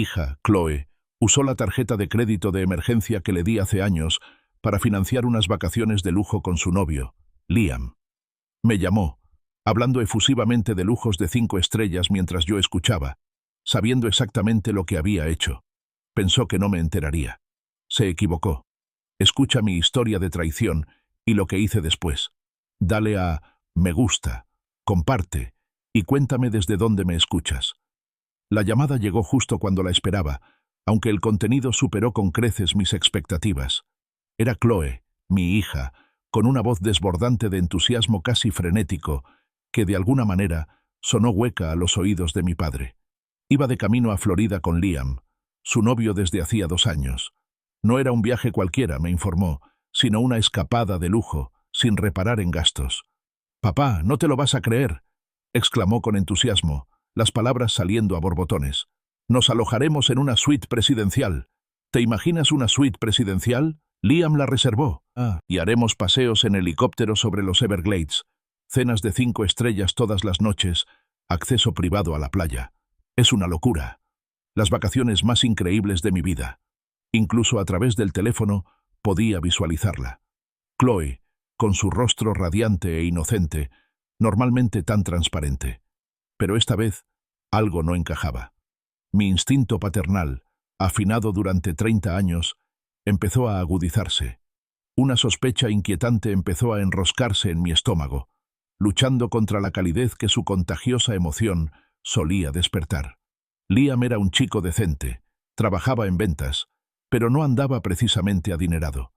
hija, Chloe, usó la tarjeta de crédito de emergencia que le di hace años para financiar unas vacaciones de lujo con su novio, Liam. Me llamó, hablando efusivamente de lujos de 5 estrellas mientras yo escuchaba, sabiendo exactamente lo que había hecho. Pensó que no me enteraría. Se equivocó. Escucha mi historia de traición y lo que hice después. Dale a me gusta, comparte y cuéntame desde dónde me escuchas. La llamada llegó justo cuando la esperaba, aunque el contenido superó con creces mis expectativas. Era Chloe, mi hija, con una voz desbordante de entusiasmo casi frenético, que de alguna manera sonó hueca a los oídos de mi padre. Iba de camino a Florida con Liam, su novio desde hacía 2 años. No era un viaje cualquiera, me informó, sino una escapada de lujo, sin reparar en gastos. «Papá, no te lo vas a creer», exclamó con entusiasmo, las palabras saliendo a borbotones. «Nos alojaremos en una suite presidencial. ¿Te imaginas una suite presidencial? Liam la reservó. Y haremos paseos en helicóptero sobre los Everglades, cenas de 5 estrellas todas las noches, acceso privado a la playa. Es una locura. Las vacaciones más increíbles de mi vida. Incluso a través del teléfono podía visualizarla. Chloe, con su rostro radiante e inocente, normalmente tan transparente. Pero esta vez algo no encajaba. Mi instinto paternal, afinado durante 30 años, empezó a agudizarse. Una sospecha inquietante empezó a enroscarse en mi estómago, luchando contra la calidez que su contagiosa emoción solía despertar. Liam era un chico decente, trabajaba en ventas, pero no andaba precisamente adinerado.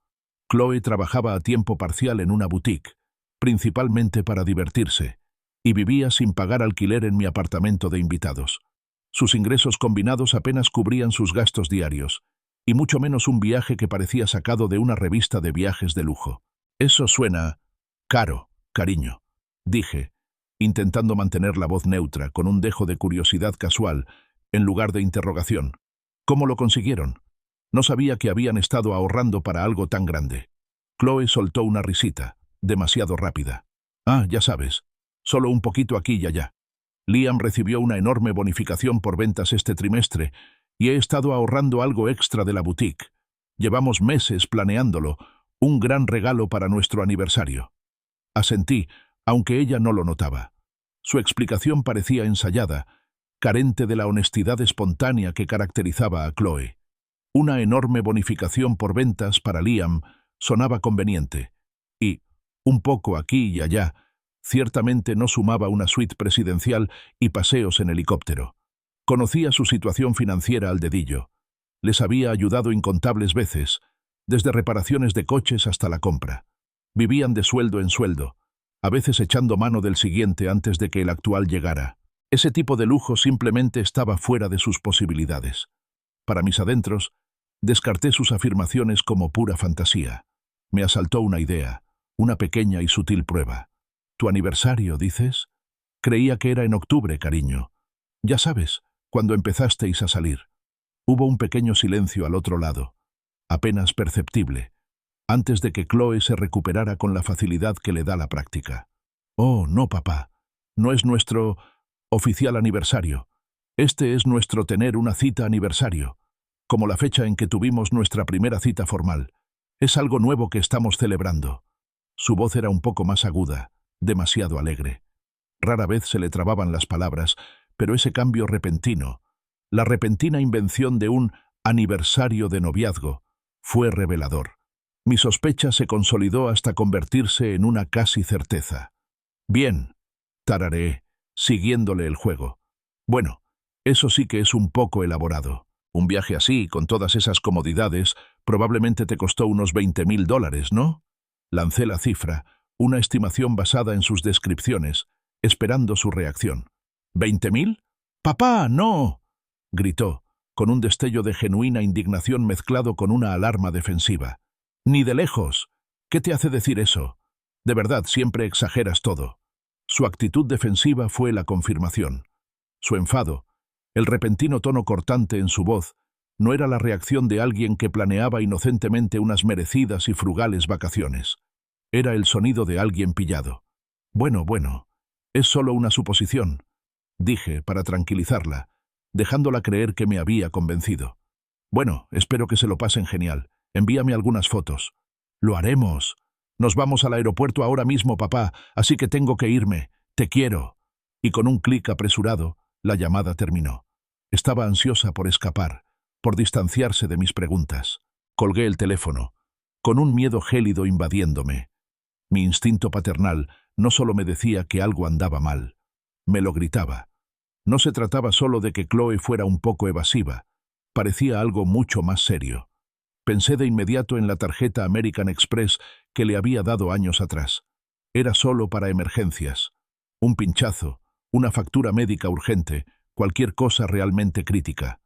Chloe trabajaba a tiempo parcial en una boutique, principalmente para divertirse, y vivía sin pagar alquiler en mi apartamento de invitados. Sus ingresos combinados apenas cubrían sus gastos diarios, y mucho menos un viaje que parecía sacado de una revista de viajes de lujo. «Eso suena caro, cariño», dije, intentando mantener la voz neutra, con un dejo de curiosidad casual, en lugar de interrogación. «¿Cómo lo consiguieron? No sabía que habían estado ahorrando para algo tan grande». Chloe soltó una risita, demasiado rápida. «Ya sabes, solo un poquito aquí y allá. Liam recibió una enorme bonificación por ventas este trimestre y he estado ahorrando algo extra de la boutique. Llevamos meses planeándolo, un gran regalo para nuestro aniversario». Asentí, aunque ella no lo notaba. Su explicación parecía ensayada, carente de la honestidad espontánea que caracterizaba a Chloe. Una enorme bonificación por ventas para Liam sonaba conveniente, y, un poco aquí y allá, ciertamente no sumaba una suite presidencial y paseos en helicóptero. Conocía su situación financiera al dedillo. Les había ayudado incontables veces, desde reparaciones de coches hasta la compra. Vivían de sueldo en sueldo, a veces echando mano del siguiente antes de que el actual llegara. Ese tipo de lujo simplemente estaba fuera de sus posibilidades. Para mis adentros, descarté sus afirmaciones como pura fantasía. Me asaltó una idea, una pequeña y sutil prueba. «¿Tu aniversario, dices?» «Creía que era en octubre, cariño. Ya sabes, cuando empezasteis a salir». Hubo un pequeño silencio al otro lado, apenas perceptible, antes de que Chloe se recuperara con la facilidad que le da la práctica. «Oh, no, papá. No es nuestro oficial aniversario. Este es nuestro tener una cita aniversario, como la fecha en que tuvimos nuestra primera cita formal. Es algo nuevo que estamos celebrando». Su voz era un poco más aguda, demasiado alegre. Rara vez se le trababan las palabras, pero ese cambio repentino, la repentina invención de un aniversario de noviazgo, fue revelador. Mi sospecha se consolidó hasta convertirse en una casi certeza. «Bien», tarareé, siguiéndole el juego. «Bueno, eso sí que es un poco elaborado. Un viaje así, con todas esas comodidades, probablemente te costó unos $20,000, ¿no?» Lancé la cifra, una estimación basada en sus descripciones, esperando su reacción. «¿20,000? ¡Papá, no!», gritó, con un destello de genuina indignación mezclado con una alarma defensiva. «Ni de lejos. ¿Qué te hace decir eso? De verdad, siempre exageras todo». Su actitud defensiva fue la confirmación. Su enfado, el repentino tono cortante en su voz, no era la reacción de alguien que planeaba inocentemente unas merecidas y frugales vacaciones. Era el sonido de alguien pillado. Bueno, es solo una suposición», dije para tranquilizarla, dejándola creer que me había convencido. Bueno, espero que se lo pasen genial. Envíame algunas fotos. Lo haremos. Nos vamos al aeropuerto ahora mismo, papá, así que tengo que irme. Te quiero. Y con un clic apresurado, la llamada terminó. Estaba ansiosa por escapar, por distanciarse de mis preguntas. Colgué el teléfono, con un miedo gélido invadiéndome. Mi instinto paternal no solo me decía que algo andaba mal, me lo gritaba. No se trataba solo de que Chloe fuera un poco evasiva, parecía algo mucho más serio. Pensé de inmediato en la tarjeta American Express que le había dado años atrás. Era solo para emergencias. Un pinchazo, una factura médica urgente, cualquier cosa realmente crítica.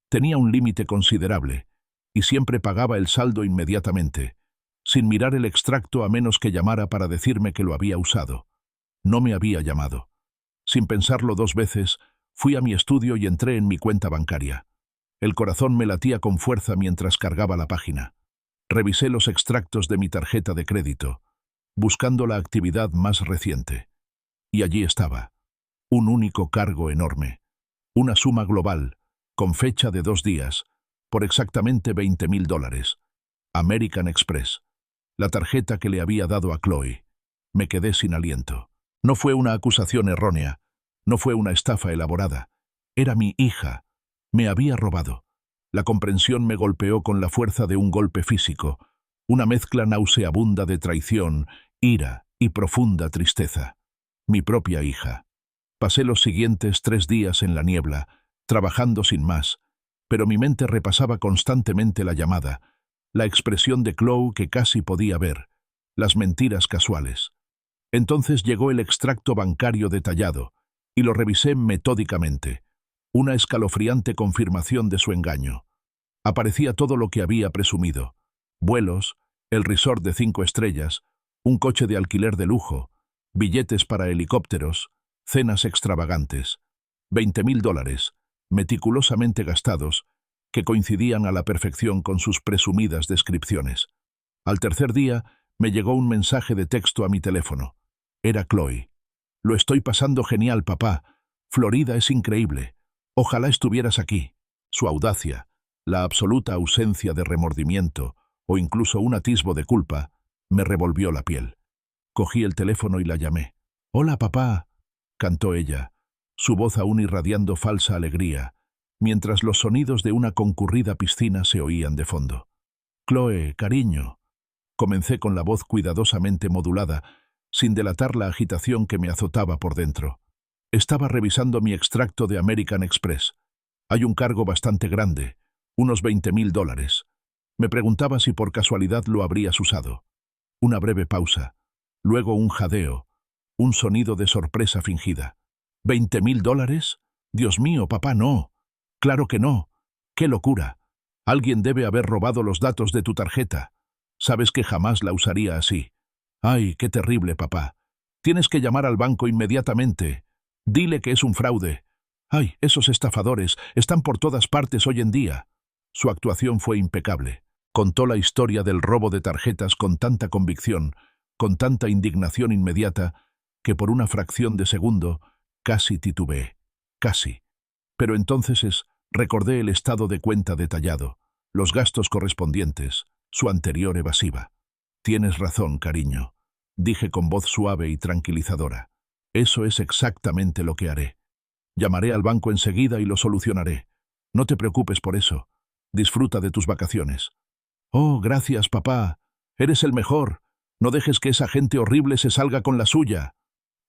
Tenía un límite considerable, y siempre pagaba el saldo inmediatamente, sin mirar el extracto a menos que llamara para decirme que lo había usado. No me había llamado. Sin pensarlo dos veces, fui a mi estudio y entré en mi cuenta bancaria. El corazón me latía con fuerza mientras cargaba la página. Revisé los extractos de mi tarjeta de crédito, buscando la actividad más reciente. Y allí estaba, un único cargo enorme, una suma global, con fecha de 2 días, por exactamente $20,000. American Express, la tarjeta que le había dado a Chloe. Me quedé sin aliento. No fue una acusación errónea, no fue una estafa elaborada. Era mi hija. Me había robado. La comprensión me golpeó con la fuerza de un golpe físico, una mezcla nauseabunda de traición, ira y profunda tristeza. Mi propia hija. Pasé los siguientes 3 días en la niebla, trabajando sin más, pero mi mente repasaba constantemente la llamada, la expresión de Chloe que casi podía ver, las mentiras casuales. Entonces llegó el extracto bancario detallado, y lo revisé metódicamente. Una escalofriante confirmación de su engaño. Aparecía todo lo que había presumido. Vuelos, el resort de 5 estrellas, un coche de alquiler de lujo, billetes para helicópteros, cenas extravagantes. $20,000, meticulosamente gastados, que coincidían a la perfección con sus presumidas descripciones. Al tercer día, me llegó un mensaje de texto a mi teléfono. Era Chloe. Lo estoy pasando genial, papá. Florida es increíble. Ojalá estuvieras aquí. Su audacia, la absoluta ausencia de remordimiento, o incluso un atisbo de culpa, me revolvió la piel. Cogí el teléfono y la llamé. «Hola, papá», cantó ella, su voz aún irradiando falsa alegría, mientras los sonidos de una concurrida piscina se oían de fondo. «Chloe, cariño», comencé con la voz cuidadosamente modulada, sin delatar la agitación que me azotaba por dentro. Estaba revisando mi extracto de American Express. Hay un cargo bastante grande, unos $20,000. Me preguntaba si por casualidad lo habrías usado. Una breve pausa, luego un jadeo, un sonido de sorpresa fingida. ¿$20,000? Dios mío, papá, no. Claro que no. ¡Qué locura! Alguien debe haber robado los datos de tu tarjeta. Sabes que jamás la usaría así. ¡Ay, qué terrible, papá! Tienes que llamar al banco inmediatamente. Dile que es un fraude. ¡Ay, esos estafadores están por todas partes hoy en día! Su actuación fue impecable. Contó la historia del robo de tarjetas con tanta convicción, con tanta indignación inmediata, que por una fracción de segundo casi titubeé. Casi. Pero entonces recordé el estado de cuenta detallado, los gastos correspondientes, su anterior evasiva. Tienes razón, cariño, dije con voz suave y tranquilizadora. Eso es exactamente lo que haré. Llamaré al banco enseguida y lo solucionaré. No te preocupes por eso. Disfruta de tus vacaciones. Oh, gracias, papá. Eres el mejor. No dejes que esa gente horrible se salga con la suya.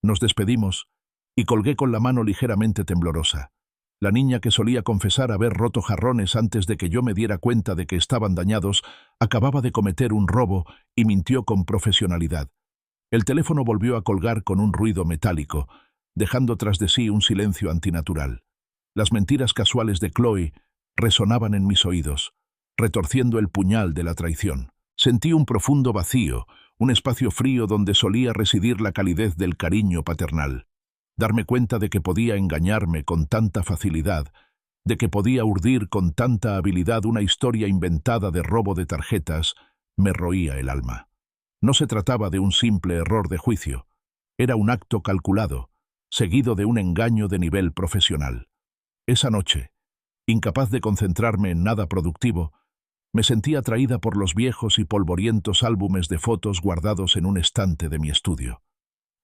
Nos despedimos, y colgué con la mano ligeramente temblorosa. La niña que solía confesar haber roto jarrones antes de que yo me diera cuenta de que estaban dañados, acababa de cometer un robo y mintió con profesionalidad. El teléfono volvió a colgar con un ruido metálico, dejando tras de sí un silencio antinatural. Las mentiras casuales de Chloe resonaban en mis oídos, retorciendo el puñal de la traición. Sentí un profundo vacío, un espacio frío donde solía residir la calidez del cariño paternal. Darme cuenta de que podía engañarme con tanta facilidad, de que podía urdir con tanta habilidad una historia inventada de robo de tarjetas, me roía el alma. No se trataba de un simple error de juicio, era un acto calculado, seguido de un engaño de nivel profesional. Esa noche, incapaz de concentrarme en nada productivo, me sentí atraída por los viejos y polvorientos álbumes de fotos guardados en un estante de mi estudio.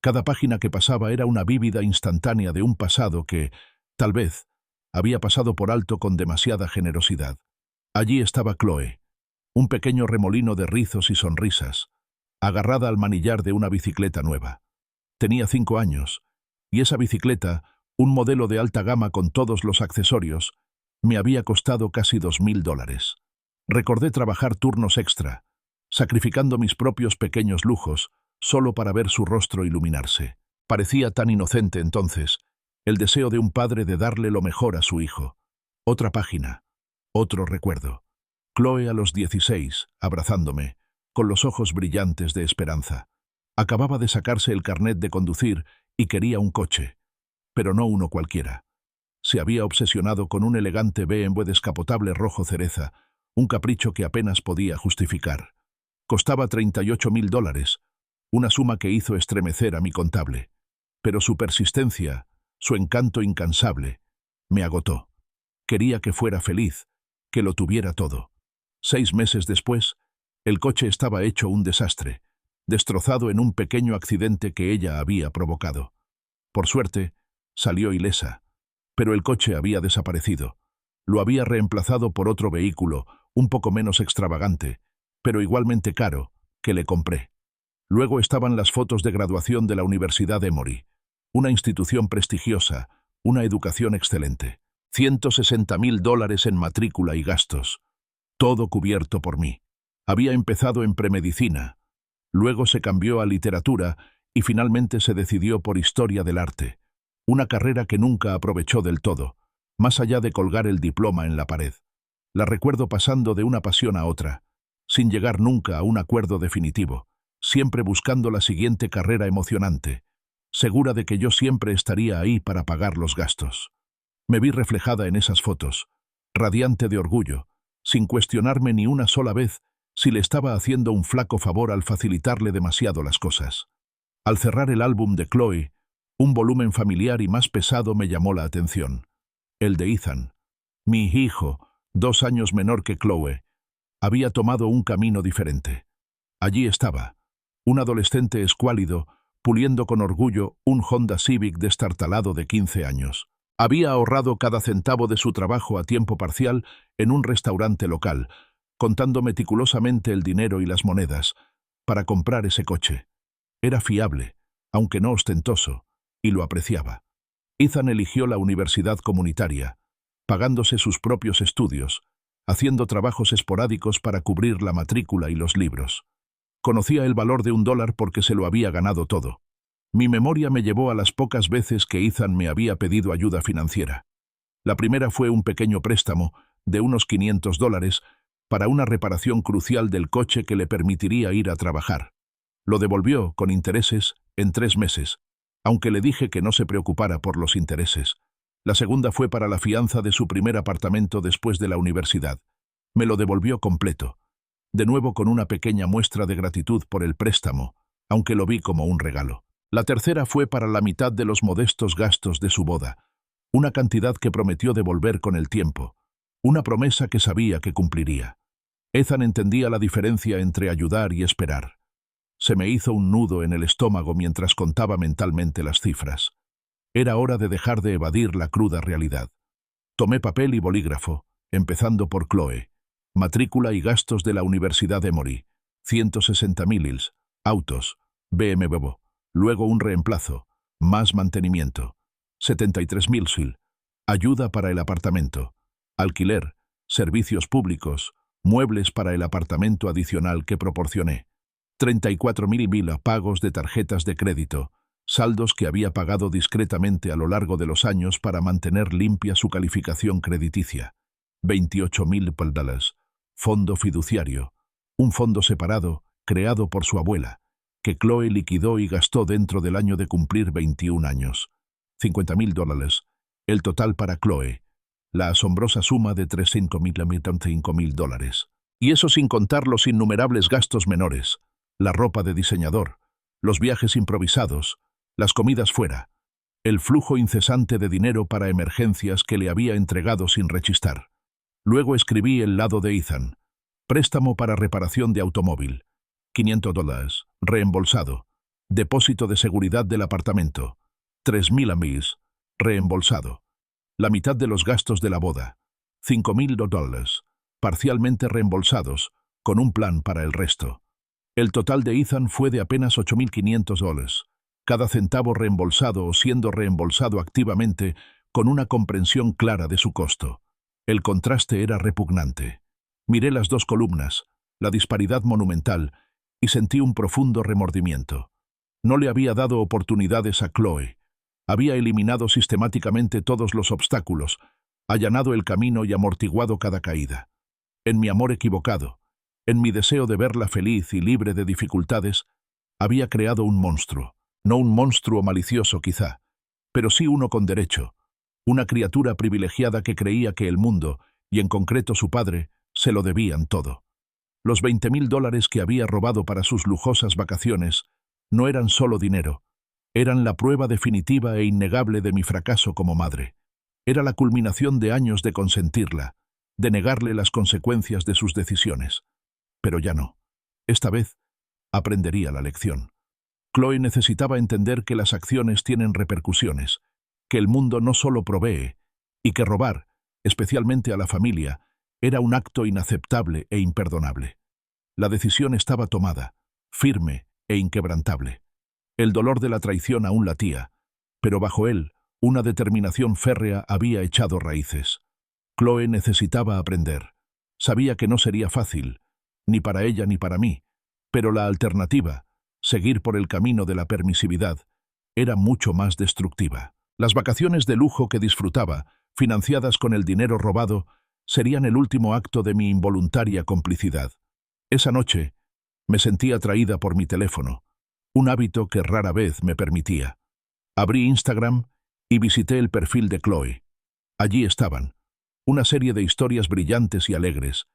Cada página que pasaba era una vívida instantánea de un pasado que, tal vez, había pasado por alto con demasiada generosidad. Allí estaba Chloe, un pequeño remolino de rizos y sonrisas, agarrada al manillar de una bicicleta nueva. Tenía 5 años, y esa bicicleta, un modelo de alta gama con todos los accesorios, me había costado casi $2000. Recordé trabajar turnos extra, sacrificando mis propios pequeños lujos, solo para ver su rostro iluminarse. Parecía tan inocente entonces, el deseo de un padre de darle lo mejor a su hijo. Otra página, otro recuerdo. Chloe a los 16, abrazándome, con los ojos brillantes de esperanza. Acababa de sacarse el carnet de conducir y quería un coche, pero no uno cualquiera. Se había obsesionado con un elegante BMW descapotable rojo cereza, un capricho que apenas podía justificar. Costaba $38.000, una suma que hizo estremecer a mi contable. Pero su persistencia, su encanto incansable, me agotó. Quería que fuera feliz, que lo tuviera todo. 6 meses después, el coche estaba hecho un desastre, destrozado en un pequeño accidente que ella había provocado. Por suerte, salió ilesa, pero el coche había desaparecido. Lo había reemplazado por otro vehículo, un poco menos extravagante, pero igualmente caro, que le compré. Luego estaban las fotos de graduación de la Universidad Emory, una institución prestigiosa, una educación excelente. $160.000 en matrícula y gastos. Todo cubierto por mí. Había empezado en premedicina, luego se cambió a literatura y finalmente se decidió por historia del arte, una carrera que nunca aprovechó del todo, más allá de colgar el diploma en la pared. La recuerdo pasando de una pasión a otra, sin llegar nunca a un acuerdo definitivo, siempre buscando la siguiente carrera emocionante, segura de que yo siempre estaría ahí para pagar los gastos. Me vi reflejada en esas fotos, radiante de orgullo, sin cuestionarme ni una sola vez si le estaba haciendo un flaco favor al facilitarle demasiado las cosas. Al cerrar el álbum de Chloe, un volumen familiar y más pesado me llamó la atención. El de Ethan. Mi hijo, 2 años menor que Chloe, había tomado un camino diferente. Allí estaba, un adolescente escuálido, puliendo con orgullo un Honda Civic destartalado de 15 años. Había ahorrado cada centavo de su trabajo a tiempo parcial en un restaurante local, contando meticulosamente el dinero y las monedas, para comprar ese coche. Era fiable, aunque no ostentoso, y lo apreciaba. Ethan eligió la universidad comunitaria, pagándose sus propios estudios, haciendo trabajos esporádicos para cubrir la matrícula y los libros. Conocía el valor de $1 porque se lo había ganado todo. Mi memoria me llevó a las pocas veces que Ethan me había pedido ayuda financiera. La primera fue un pequeño préstamo de unos $500 para una reparación crucial del coche que le permitiría ir a trabajar. Lo devolvió, con intereses, en 3 meses, aunque le dije que no se preocupara por los intereses. La segunda fue para la fianza de su primer apartamento después de la universidad. Me lo devolvió completo, de nuevo con una pequeña muestra de gratitud por el préstamo, aunque lo vi como un regalo. La tercera fue para la mitad de los modestos gastos de su boda, una cantidad que prometió devolver con el tiempo, una promesa que sabía que cumpliría. Ethan entendía la diferencia entre ayudar y esperar. Se me hizo un nudo en el estómago mientras contaba mentalmente las cifras. Era hora de dejar de evadir la cruda realidad. Tomé papel y bolígrafo, empezando por Chloe. Matrícula y gastos de la Universidad Emory. $160.000, autos, BMW. Luego un reemplazo, más mantenimiento. $73.000, ayuda para el apartamento. Alquiler, servicios públicos, muebles para el apartamento adicional que proporcioné. $34.000 pagos de tarjetas de crédito, saldos que había pagado discretamente a lo largo de los años para mantener limpia su calificación crediticia. $28.000, fondo fiduciario, un fondo separado, creado por su abuela, que Chloe liquidó y gastó dentro del año de cumplir 21 años. $50.000, el total para Chloe, la asombrosa suma de $35.000. Y eso sin contar los innumerables gastos menores, la ropa de diseñador, los viajes improvisados, las comidas fuera. el flujo incesante de dinero para emergencias que le había entregado sin rechistar. Luego escribí el lado de Ethan. Préstamo para reparación de automóvil. $500. Reembolsado. Depósito de seguridad del apartamento. 3.000 a mis. Reembolsado. La mitad de los gastos de la boda. $5.000. Parcialmente reembolsados, con un plan para el resto. El total de Ethan fue de apenas $8.500. Cada centavo reembolsado o siendo reembolsado activamente con una comprensión clara de su costo. El contraste era repugnante. Miré las dos columnas, la disparidad monumental, y sentí un profundo remordimiento. No le había dado oportunidades a Chloe. Había eliminado sistemáticamente todos los obstáculos, allanado el camino y amortiguado cada caída. En mi amor equivocado, en mi deseo de verla feliz y libre de dificultades, había creado un monstruo. No un monstruo malicioso quizá, pero sí uno con derecho. Una criatura privilegiada que creía que el mundo, y en concreto su padre, se lo debían todo. Los $20.000 que había robado para sus lujosas vacaciones no eran solo dinero, eran la prueba definitiva e innegable de mi fracaso como madre. Era la culminación de años de consentirla, de negarle las consecuencias de sus decisiones. Pero ya no. Esta vez aprendería la lección. Chloe necesitaba entender que las acciones tienen repercusiones, que el mundo no solo provee, y que robar, especialmente a la familia, era un acto inaceptable e imperdonable. La decisión estaba tomada, firme e inquebrantable. El dolor de la traición aún latía, pero bajo él, una determinación férrea había echado raíces. Chloe necesitaba aprender. Sabía que no sería fácil, ni para ella ni para mí, pero la alternativa, seguir por el camino de la permisividad, era mucho más destructiva. Las vacaciones de lujo que disfrutaba, financiadas con el dinero robado, serían el último acto de mi involuntaria complicidad. Esa noche, me sentí atraída por mi teléfono, un hábito que rara vez me permitía. Abrí Instagram y visité el perfil de Chloe. Allí estaban, una serie de historias brillantes y alegres,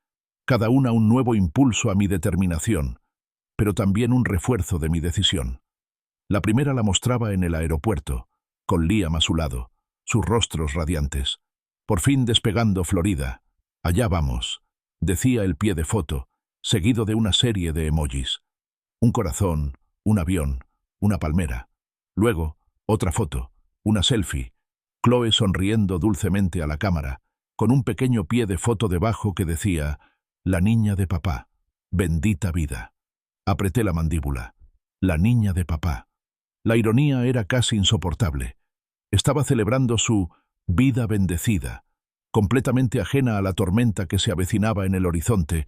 cada una un nuevo impulso a mi determinación, pero también un refuerzo de mi decisión. La primera la mostraba en el aeropuerto, con Liam a su lado, sus rostros radiantes. Por fin despegando Florida. Allá vamos, decía el pie de foto, seguido de una serie de emojis. Un corazón, un avión, una palmera. Luego, otra foto, una selfie. Chloe sonriendo dulcemente a la cámara, con un pequeño pie de foto debajo que decía, «La niña de papá, bendita vida». Apreté la mandíbula. La niña de papá. La ironía era casi insoportable. Estaba celebrando su vida bendecida, completamente ajena a la tormenta que se avecinaba en el horizonte,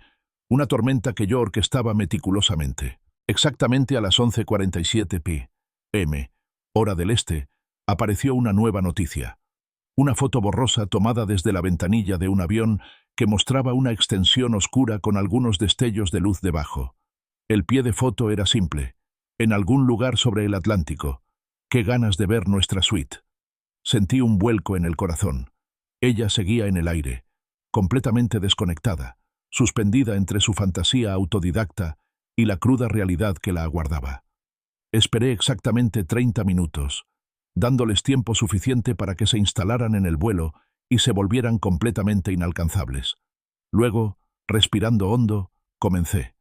una tormenta que yo orquestaba meticulosamente. Exactamente a las 11:47 p.m., hora del este, apareció una nueva noticia. Una foto borrosa tomada desde la ventanilla de un avión que mostraba una extensión oscura con algunos destellos de luz debajo. El pie de foto era simple, en algún lugar sobre el Atlántico. Qué ganas de ver nuestra suite. Sentí un vuelco en el corazón. Ella seguía en el aire, completamente desconectada, suspendida entre su fantasía autodidacta y la cruda realidad que la aguardaba. Esperé exactamente 30 minutos, dándoles tiempo suficiente para que se instalaran en el vuelo y se volvieran completamente inalcanzables. Luego, respirando hondo, comencé.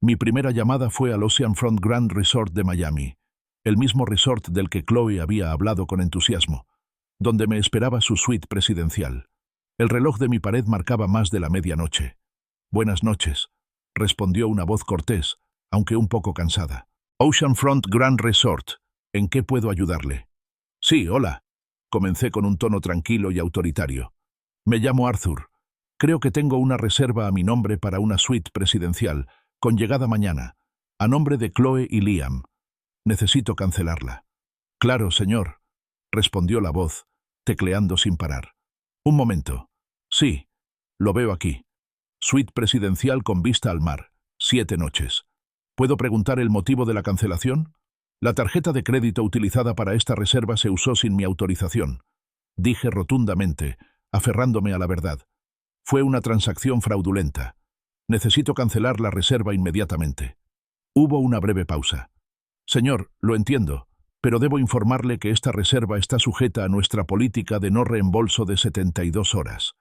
Mi primera llamada fue al Oceanfront Grand Resort de Miami, el mismo resort del que Chloe había hablado con entusiasmo, donde me esperaba su suite presidencial. El reloj de mi pared marcaba más de la medianoche. «Buenas noches», respondió una voz cortés, aunque un poco cansada. «Oceanfront Grand Resort, ¿en qué puedo ayudarle?» «Sí, hola», comencé con un tono tranquilo y autoritario. «Me llamo Arthur. Creo que tengo una reserva a mi nombre para una suite presidencial, con llegada mañana, a nombre de Chloe y Liam. Necesito cancelarla». «Claro, señor», respondió la voz, tecleando sin parar. «Un momento. Sí, lo veo aquí. Suite presidencial con vista al mar, 7 noches. ¿Puedo preguntar el motivo de la cancelación?» «La tarjeta de crédito utilizada para esta reserva se usó sin mi autorización», dije rotundamente, aferrándome a la verdad. «Fue una transacción fraudulenta. Necesito cancelar la reserva inmediatamente». Hubo una breve pausa. «Señor, lo entiendo, pero debo informarle que esta reserva está sujeta a nuestra política de no reembolso de 72 horas.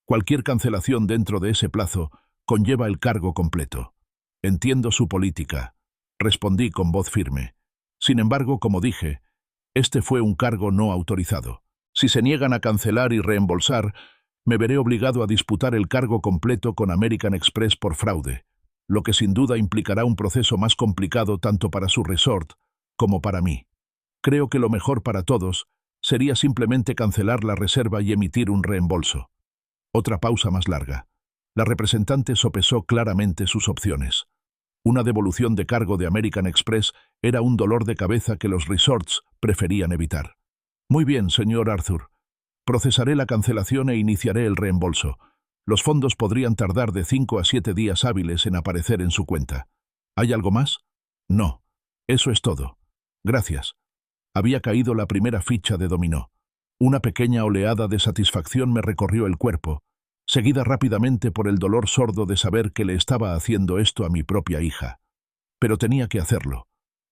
Cualquier cancelación dentro de ese plazo conlleva el cargo completo. Entiendo su política, respondí con voz firme. Sin embargo, como dije, este fue un cargo no autorizado. Si se niegan a cancelar y reembolsar, me veré obligado a disputar el cargo completo con American Express por fraude, lo que sin duda implicará un proceso más complicado tanto para su resort como para mí. Creo que lo mejor para todos sería simplemente cancelar la reserva y emitir un reembolso. Otra pausa más larga. La representante sopesó claramente sus opciones. Una devolución de cargo de American Express era un dolor de cabeza que los resorts preferían evitar. Muy bien, señor Arthur. Procesaré la cancelación e iniciaré el reembolso. Los fondos podrían tardar de 5 a 7 días hábiles en aparecer en su cuenta. ¿Hay algo más? No. Eso es todo. Gracias. Había caído la primera ficha de dominó. Una pequeña oleada de satisfacción me recorrió el cuerpo, seguida rápidamente por el dolor sordo de saber que le estaba haciendo esto a mi propia hija. Pero tenía que hacerlo.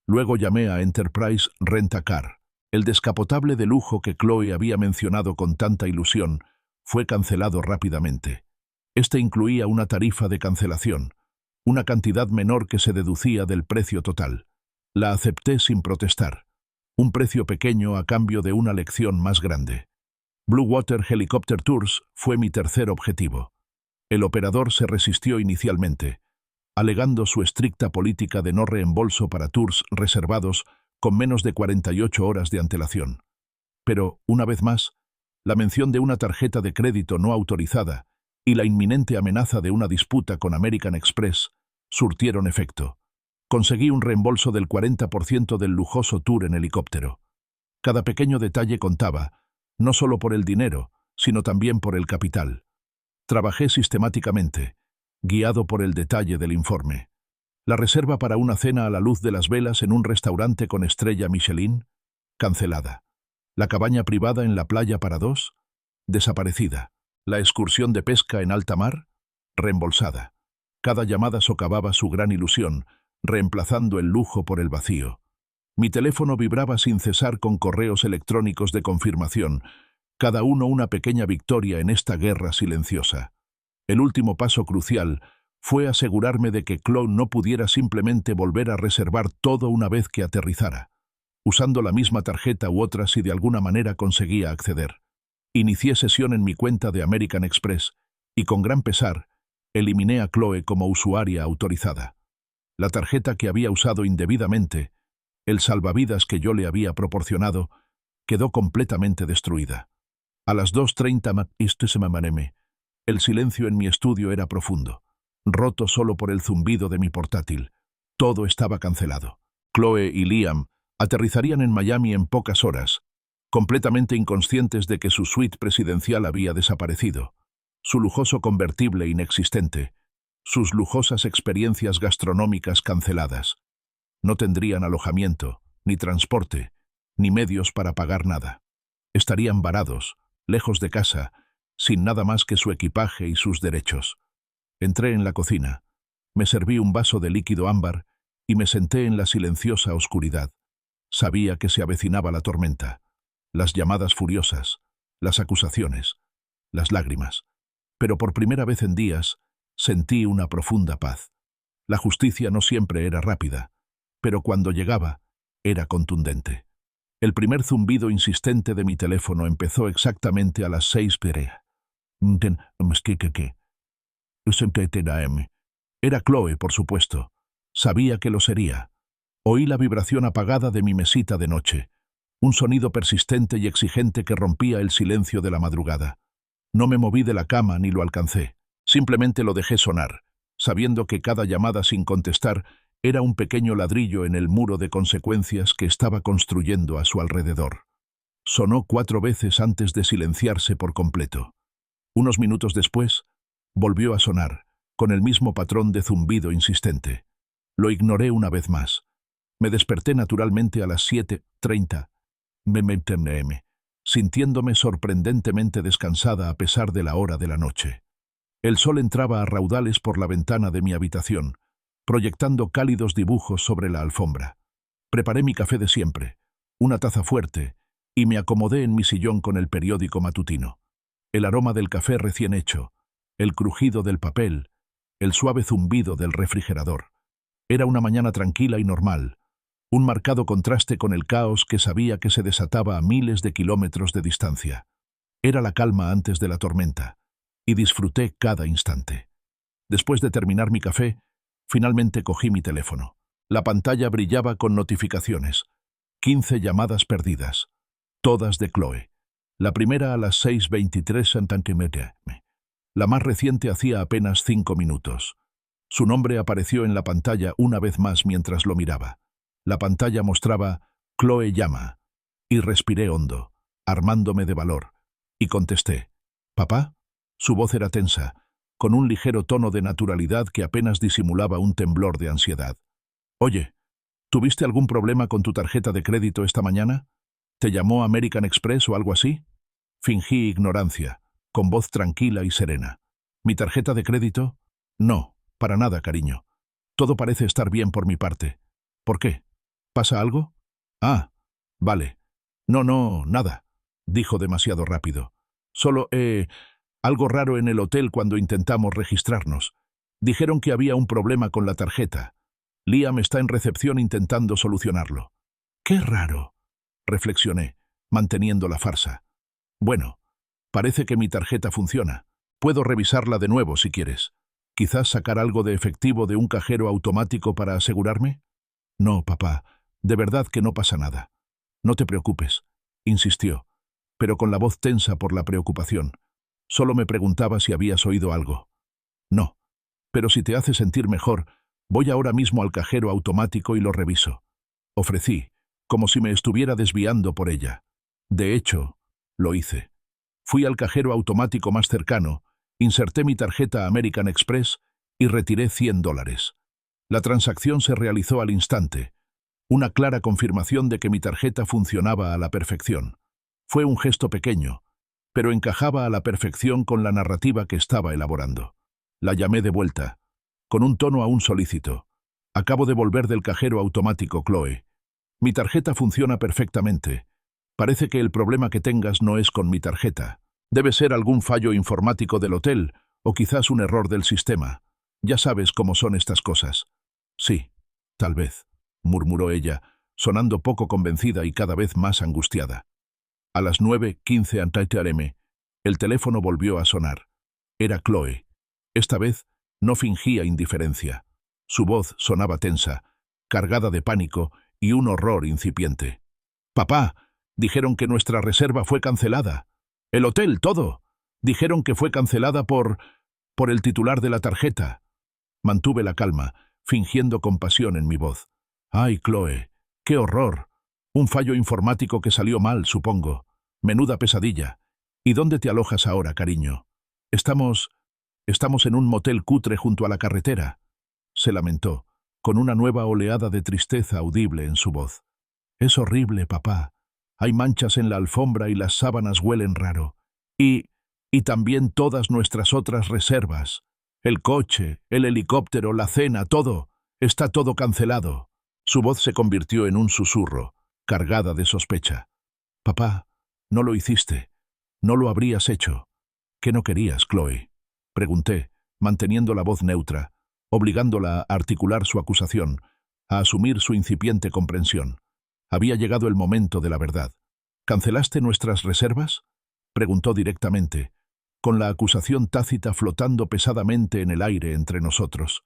Luego llamé a Enterprise Rent-A-Car. El descapotable de lujo que Chloe había mencionado con tanta ilusión fue cancelado rápidamente. Este incluía una tarifa de cancelación, una cantidad menor que se deducía del precio total. La acepté sin protestar. Un precio pequeño a cambio de una lección más grande. Blue Water Helicopter Tours fue mi tercer objetivo. El operador se resistió inicialmente, alegando su estricta política de no reembolso para tours reservados con menos de 48 horas de antelación. Pero, una vez más, la mención de una tarjeta de crédito no autorizada y la inminente amenaza de una disputa con American Express surtieron efecto. Conseguí un reembolso del 40% del lujoso tour en helicóptero. Cada pequeño detalle contaba, no solo por el dinero, sino también por el capital. Trabajé sistemáticamente, guiado por el detalle del informe. La reserva para una cena a la luz de las velas en un restaurante con estrella Michelin, cancelada. La cabaña privada en la playa para dos, desaparecida. La excursión de pesca en alta mar, reembolsada. Cada llamada socavaba su gran ilusión, reemplazando el lujo por el vacío. Mi teléfono vibraba sin cesar con correos electrónicos de confirmación, cada uno una pequeña victoria en esta guerra silenciosa. El último paso crucial fue asegurarme de que Chloe no pudiera simplemente volver a reservar todo una vez que aterrizara, usando la misma tarjeta u otra si de alguna manera conseguía acceder. Inicié sesión en mi cuenta de American Express y con gran pesar eliminé a Chloe como usuaria autorizada. La tarjeta que había usado indebidamente, el salvavidas que yo le había proporcionado, quedó completamente destruida. A las 2:30 am, el silencio en mi estudio era profundo, roto solo por el zumbido de mi portátil. Todo estaba cancelado. Chloe y Liam aterrizarían en Miami en pocas horas, completamente inconscientes de que su suite presidencial había desaparecido, su lujoso convertible inexistente, sus lujosas experiencias gastronómicas canceladas. No tendrían alojamiento, ni transporte, ni medios para pagar nada. Estarían varados, lejos de casa, sin nada más que su equipaje y sus derechos. Entré en la cocina, me serví un vaso de líquido ámbar y me senté en la silenciosa oscuridad. Sabía que se avecinaba la tormenta, las llamadas furiosas, las acusaciones, las lágrimas. Pero por primera vez en días sentí una profunda paz. La justicia no siempre era rápida, pero cuando llegaba, era contundente. El primer zumbido insistente de mi teléfono empezó exactamente a las 6 p.m. Era Chloe, por supuesto. Sabía que lo sería. Oí la vibración apagada de mi mesita de noche, un sonido persistente y exigente que rompía el silencio de la madrugada. No me moví de la cama ni lo alcancé. Simplemente lo dejé sonar, sabiendo que cada llamada sin contestar era un pequeño ladrillo en el muro de consecuencias que estaba construyendo a su alrededor. Sonó 4 veces antes de silenciarse por completo. Unos minutos después, volvió a sonar, con el mismo patrón de zumbido insistente. Lo ignoré una vez más. Me desperté naturalmente a las 7:30 m, sintiéndome sorprendentemente descansada a pesar de la hora de la noche. El sol entraba a raudales por la ventana de mi habitación, proyectando cálidos dibujos sobre la alfombra. Preparé mi café de siempre, una taza fuerte, y me acomodé en mi sillón con el periódico matutino. El aroma del café recién hecho, el crujido del papel, el suave zumbido del refrigerador. Era una mañana tranquila y normal, un marcado contraste con el caos que sabía que se desataba a miles de kilómetros de distancia. Era la calma antes de la tormenta, y disfruté cada instante. Después de terminar mi café, finalmente cogí mi teléfono. La pantalla brillaba con notificaciones. 15 llamadas perdidas, todas de Chloe. La primera a las 6:23 en Tanquemedia. La más reciente hacía apenas 5 minutos. Su nombre apareció en la pantalla una vez más mientras lo miraba. La pantalla mostraba Chloe llama, y respiré hondo, armándome de valor, y contesté. ¿Papá? Su voz era tensa, con un ligero tono de naturalidad que apenas disimulaba un temblor de ansiedad. Oye, ¿tuviste algún problema con tu tarjeta de crédito esta mañana? ¿Te llamó American Express o algo así? Fingí ignorancia, con voz tranquila y serena. ¿Mi tarjeta de crédito? No, para nada, cariño. Todo parece estar bien por mi parte. ¿Por qué? ¿Pasa algo? Ah, vale. No, nada, dijo demasiado rápido. Solo, algo raro en el hotel cuando intentamos registrarnos. Dijeron que había un problema con la tarjeta. Liam está en recepción intentando solucionarlo. ¡Qué raro!, reflexioné, manteniendo la farsa. Bueno, parece que mi tarjeta funciona. Puedo revisarla de nuevo si quieres. ¿Quizás sacar algo de efectivo de un cajero automático para asegurarme? No, papá, de verdad que no pasa nada. No te preocupes, insistió, pero con la voz tensa por la preocupación. Solo me preguntaba si habías oído algo. No, pero si te hace sentir mejor, voy ahora mismo al cajero automático y lo reviso. Ofrecí, como si me estuviera desviando por ella. De hecho, lo hice. Fui al cajero automático más cercano, inserté mi tarjeta American Express y retiré $100. La transacción se realizó al instante, una clara confirmación de que mi tarjeta funcionaba a la perfección. Fue un gesto pequeño, pero encajaba a la perfección con la narrativa que estaba elaborando. La llamé de vuelta, con un tono aún solícito. Acabo de volver del cajero automático, Chloe. Mi tarjeta funciona perfectamente. Parece que el problema que tengas no es con mi tarjeta. Debe ser algún fallo informático del hotel, o quizás un error del sistema. Ya sabes cómo son estas cosas. Sí, tal vez, murmuró ella, sonando poco convencida y cada vez más angustiada. A las 9:15 am, el teléfono volvió a sonar. Era Chloe. Esta vez no fingía indiferencia. Su voz sonaba tensa, cargada de pánico y un horror incipiente. «Papá, dijeron que nuestra reserva fue cancelada. El hotel, todo. Dijeron que fue cancelada por el titular de la tarjeta». Mantuve la calma, fingiendo compasión en mi voz. «Ay, Chloe, qué horror. Un fallo informático que salió mal, supongo. Menuda pesadilla. ¿Y dónde te alojas ahora, cariño? Estamos en un motel cutre junto a la carretera», se lamentó, con una nueva oleada de tristeza audible en su voz. «Es horrible, papá. Hay manchas en la alfombra y las sábanas huelen raro. Y también todas nuestras otras reservas. El coche, el helicóptero, la cena, todo. Está todo cancelado». Su voz se convirtió en un susurro, cargada de sospecha. «Papá, no lo hiciste. No lo habrías hecho». «¿Qué no querías, Chloe?», pregunté, manteniendo la voz neutra, obligándola a articular su acusación, a asumir su incipiente comprensión. Había llegado el momento de la verdad. «¿Cancelaste nuestras reservas?», preguntó directamente, con la acusación tácita flotando pesadamente en el aire entre nosotros.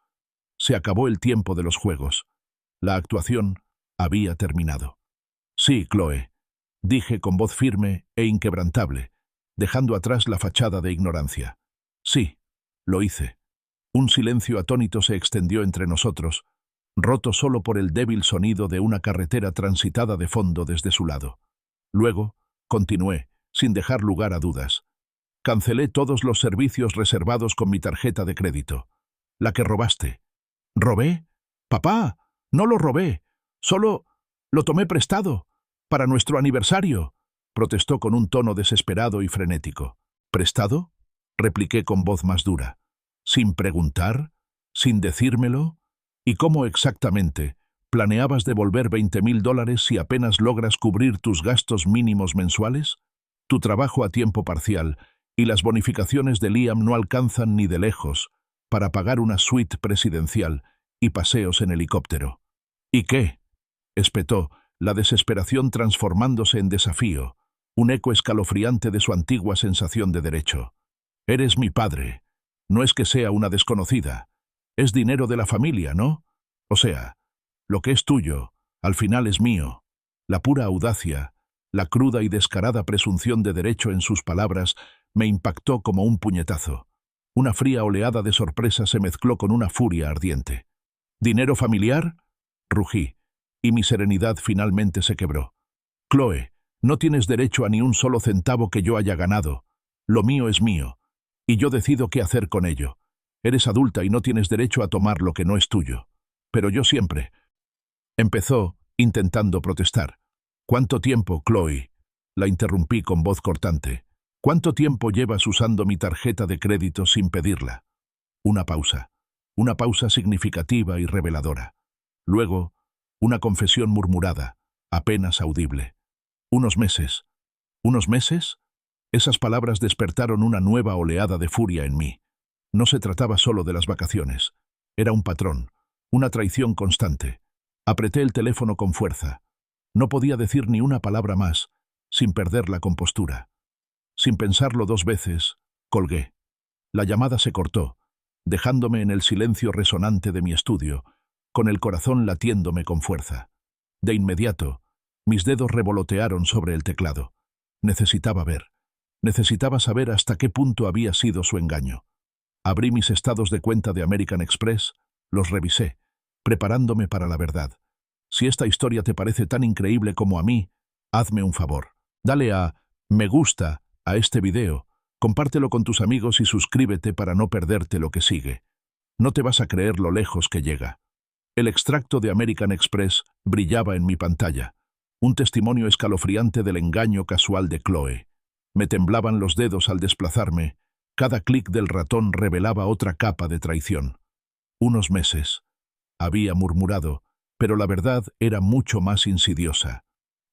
Se acabó el tiempo de los juegos. La actuación había terminado. «Sí, Chloe», dije con voz firme e inquebrantable, dejando atrás la fachada de ignorancia. «Sí, lo hice». Un silencio atónito se extendió entre nosotros, roto solo por el débil sonido de una carretera transitada de fondo desde su lado. Luego, continué, sin dejar lugar a dudas. «Cancelé todos los servicios reservados con mi tarjeta de crédito. La que robaste». «¿Robé? Papá, no lo robé. Solo lo tomé prestado. Para nuestro aniversario», protestó con un tono desesperado y frenético. «¿Prestado?», repliqué con voz más dura. «¿Sin preguntar? ¿Sin decírmelo? ¿Y cómo exactamente? ¿Planeabas devolver $20.000 si apenas logras cubrir tus gastos mínimos mensuales? Tu trabajo a tiempo parcial y las bonificaciones de Liam no alcanzan ni de lejos para pagar una suite presidencial y paseos en helicóptero. ¿Y qué?, espetó, la desesperación transformándose en desafío, un eco escalofriante de su antigua sensación de derecho. Eres mi padre. No es que sea una desconocida. Es dinero de la familia, ¿no? O sea, lo que es tuyo, al final es mío. La pura audacia, la cruda y descarada presunción de derecho en sus palabras me impactó como un puñetazo. Una fría oleada de sorpresa se mezcló con una furia ardiente. ¿Dinero familiar?, rugí, y mi serenidad finalmente se quebró. Chloe, no tienes derecho a ni un solo centavo que yo haya ganado. Lo mío es mío, y yo decido qué hacer con ello. Eres adulta y no tienes derecho a tomar lo que no es tuyo. Pero yo siempre... Empezó, intentando protestar. ¿Cuánto tiempo, Chloe? La interrumpí con voz cortante. ¿Cuánto tiempo llevas usando mi tarjeta de crédito sin pedirla? Una pausa significativa y reveladora. Luego, una confesión murmurada, apenas audible. ¿Unos meses? ¿Unos meses? Esas palabras despertaron una nueva oleada de furia en mí. No se trataba solo de las vacaciones. Era un patrón, una traición constante. Apreté el teléfono con fuerza. No podía decir ni una palabra más, sin perder la compostura. Sin pensarlo 2 veces, colgué. La llamada se cortó, dejándome en el silencio resonante de mi estudio, con el corazón latiéndome con fuerza. De inmediato, mis dedos revolotearon sobre el teclado. Necesitaba ver. Necesitaba saber hasta qué punto había sido su engaño. Abrí mis estados de cuenta de American Express, los revisé, preparándome para la verdad. Si esta historia te parece tan increíble como a mí, hazme un favor. Dale a me gusta a este video, compártelo con tus amigos y suscríbete para no perderte lo que sigue. No te vas a creer lo lejos que llega. El extracto de American Express brillaba en mi pantalla, un testimonio escalofriante del engaño casual de Chloe. Me temblaban los dedos al desplazarme, cada clic del ratón revelaba otra capa de traición. Unos meses. Había murmurado, pero la verdad era mucho más insidiosa.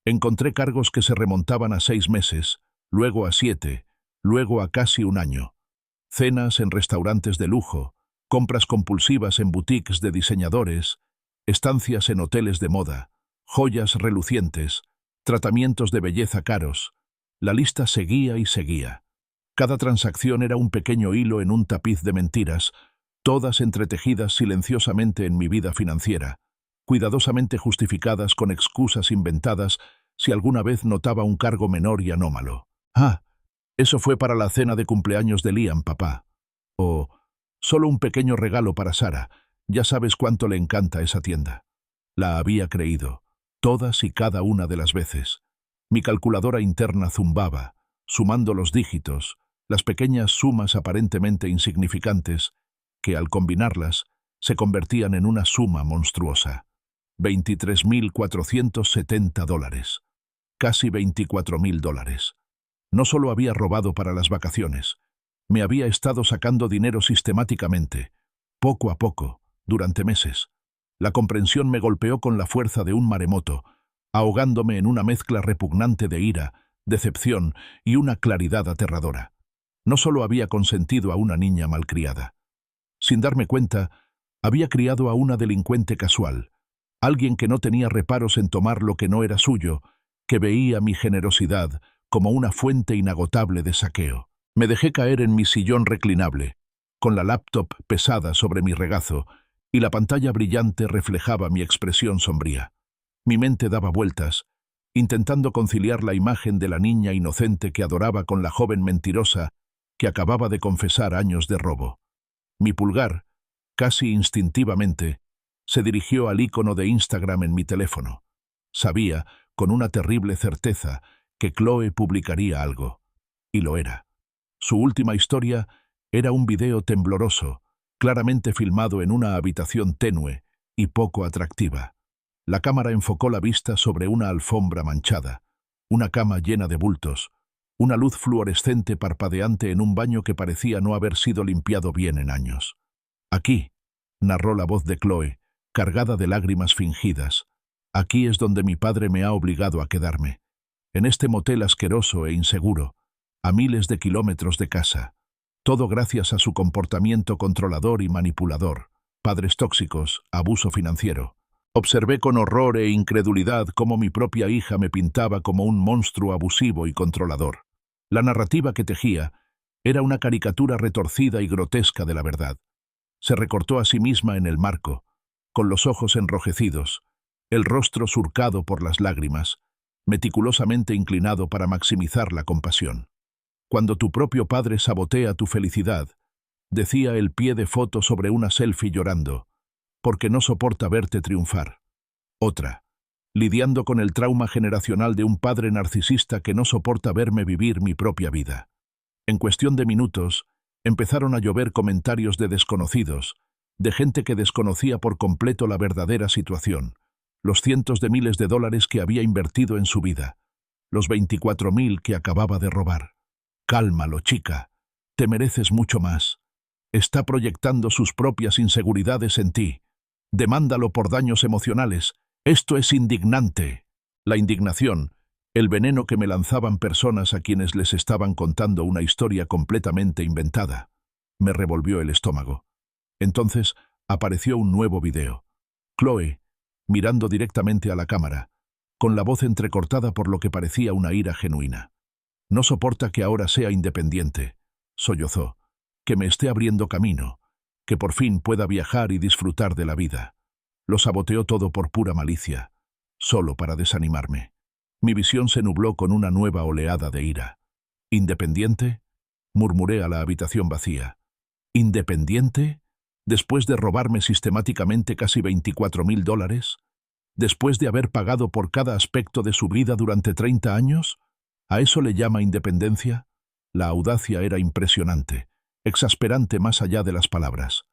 Encontré cargos que se remontaban a 6 meses, luego a 7, luego a casi 1 año. Cenas en restaurantes de lujo, compras compulsivas en boutiques de diseñadores, estancias en hoteles de moda, joyas relucientes, tratamientos de belleza caros. La lista seguía y seguía. Cada transacción era un pequeño hilo en un tapiz de mentiras, todas entretejidas silenciosamente en mi vida financiera, cuidadosamente justificadas con excusas inventadas si alguna vez notaba un cargo menor y anómalo. Ah, eso fue para la cena de cumpleaños de Liam, papá. O, solo un pequeño regalo para Sara, ya sabes cuánto le encanta esa tienda. La había creído, todas y cada una de las veces. Mi calculadora interna zumbaba, sumando los dígitos, las pequeñas sumas aparentemente insignificantes, que al combinarlas se convertían en una suma monstruosa. $23.470. Casi $24.000. No solo había robado para las vacaciones, me había estado sacando dinero sistemáticamente, poco a poco, durante meses. La comprensión me golpeó con la fuerza de un maremoto, ahogándome en una mezcla repugnante de ira, decepción y una claridad aterradora. No solo había consentido a una niña malcriada. Sin darme cuenta, había criado a una delincuente casual, alguien que no tenía reparos en tomar lo que no era suyo, que veía mi generosidad como una fuente inagotable de saqueo. Me dejé caer en mi sillón reclinable, con la laptop pesada sobre mi regazo, y la pantalla brillante reflejaba mi expresión sombría. Mi mente daba vueltas, intentando conciliar la imagen de la niña inocente que adoraba con la joven mentirosa que acababa de confesar años de robo. Mi pulgar, casi instintivamente, se dirigió al icono de Instagram en mi teléfono. Sabía, con una terrible certeza, que Chloe publicaría algo. Y lo era. Su última historia era un video tembloroso, claramente filmado en una habitación tenue y poco atractiva. La cámara enfocó la vista sobre una alfombra manchada, una cama llena de bultos, una luz fluorescente parpadeante en un baño que parecía no haber sido limpiado bien en años. Aquí, narró la voz de Chloe, cargada de lágrimas fingidas. Aquí es donde mi padre me ha obligado a quedarme. En este motel asqueroso e inseguro, a miles de kilómetros de casa. Todo gracias a su comportamiento controlador y manipulador. Padres tóxicos, abuso financiero. Observé con horror e incredulidad cómo mi propia hija me pintaba como un monstruo abusivo y controlador. La narrativa que tejía era una caricatura retorcida y grotesca de la verdad. Se recortó a sí misma en el marco, con los ojos enrojecidos, el rostro surcado por las lágrimas, meticulosamente inclinado para maximizar la compasión. Cuando tu propio padre sabotea tu felicidad, decía el pie de foto sobre una selfie llorando, porque no soporta verte triunfar. Otra, lidiando con el trauma generacional de un padre narcisista que no soporta verme vivir mi propia vida. En cuestión de minutos, empezaron a llover comentarios de desconocidos, de gente que desconocía por completo la verdadera situación, los cientos de miles de dólares que había invertido en su vida, los 24.000 que acababa de robar. Cálmalo, chica. Te mereces mucho más. Está proyectando sus propias inseguridades en ti. Demándalo por daños emocionales. Esto es indignante. La indignación, el veneno que me lanzaban personas a quienes les estaban contando una historia completamente inventada, me revolvió el estómago. Entonces apareció un nuevo video. Chloe, mirando directamente a la cámara, con la voz entrecortada por lo que parecía una ira genuina. No soporta que ahora sea independiente, sollozó, que me esté abriendo camino, que por fin pueda viajar y disfrutar de la vida. Lo saboteó todo por pura malicia, solo para desanimarme. Mi visión se nubló con una nueva oleada de ira. ¿Independiente?, murmuré a la habitación vacía. ¿Independiente? ¿Después de robarme sistemáticamente casi 24.000 dólares? ¿Después de haber pagado por cada aspecto de su vida durante 30 años? ¿A eso le llama independencia? La audacia era impresionante, exasperante más allá de las palabras.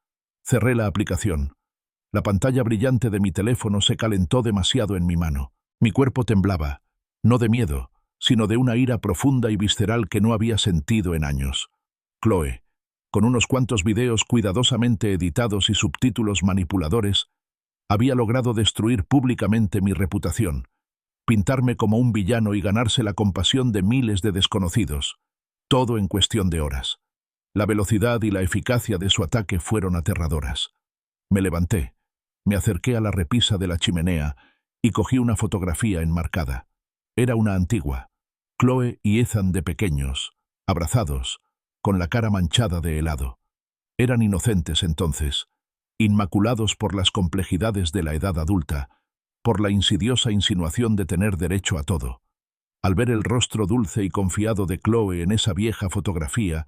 Cerré la aplicación. La pantalla brillante de mi teléfono se calentó demasiado en mi mano. Mi cuerpo temblaba, no de miedo, sino de una ira profunda y visceral que no había sentido en años. Chloe, con unos cuantos videos cuidadosamente editados y subtítulos manipuladores, había logrado destruir públicamente mi reputación, pintarme como un villano y ganarse la compasión de miles de desconocidos, todo en cuestión de horas. La velocidad y la eficacia de su ataque fueron aterradoras. Me levanté, me acerqué a la repisa de la chimenea y cogí una fotografía enmarcada. Era una antigua, Chloe y Ethan de pequeños, abrazados, con la cara manchada de helado. Eran inocentes entonces, inmaculados por las complejidades de la edad adulta, por la insidiosa insinuación de tener derecho a todo. Al ver el rostro dulce y confiado de Chloe en esa vieja fotografía,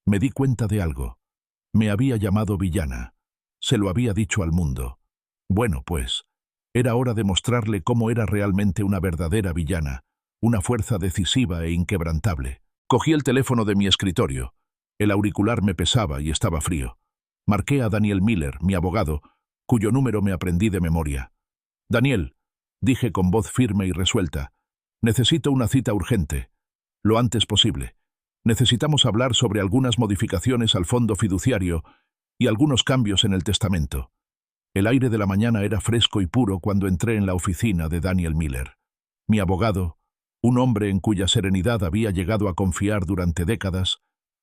me di cuenta de algo. Me había llamado villana. Se lo había dicho al mundo. Bueno, pues, era hora de mostrarle cómo era realmente una verdadera villana, una fuerza decisiva e inquebrantable. Cogí el teléfono de mi escritorio. El auricular me pesaba y estaba frío. Marqué a Daniel Miller, mi abogado, cuyo número me aprendí de memoria. «Daniel», dije con voz firme y resuelta, «necesito una cita urgente. Lo antes posible. Necesitamos hablar sobre algunas modificaciones al fondo fiduciario y algunos cambios en el testamento». El aire de la mañana era fresco y puro cuando entré en la oficina de Daniel Miller. Mi abogado, un hombre en cuya serenidad había llegado a confiar durante décadas,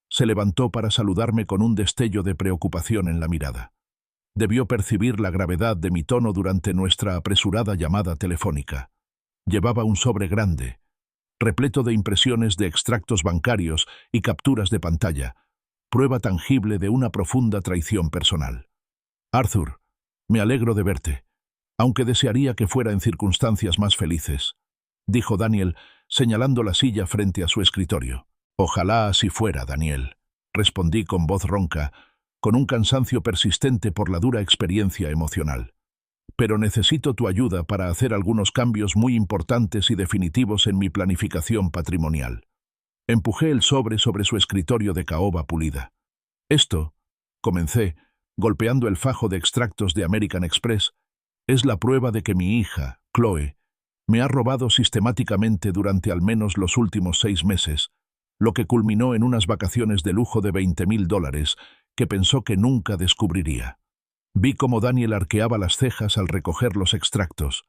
se levantó para saludarme con un destello de preocupación en la mirada. Debió percibir la gravedad de mi tono durante nuestra apresurada llamada telefónica. Llevaba un sobre grande, repleto de impresiones de extractos bancarios y capturas de pantalla, prueba tangible de una profunda traición personal. «Arthur, me alegro de verte, aunque desearía que fuera en circunstancias más felices», dijo Daniel, señalando la silla frente a su escritorio. «Ojalá así fuera, Daniel», respondí con voz ronca, con un cansancio persistente por la dura experiencia emocional. «Pero necesito tu ayuda para hacer algunos cambios muy importantes y definitivos en mi planificación patrimonial». Empujé el sobre su escritorio de caoba pulida. «Esto», comencé, golpeando el fajo de extractos de American Express, «es la prueba de que mi hija, Chloe, me ha robado sistemáticamente durante al menos los últimos 6 meses, lo que culminó en unas vacaciones de lujo de 20.000 dólares que pensó que nunca descubriría». Vi cómo Daniel arqueaba las cejas al recoger los extractos,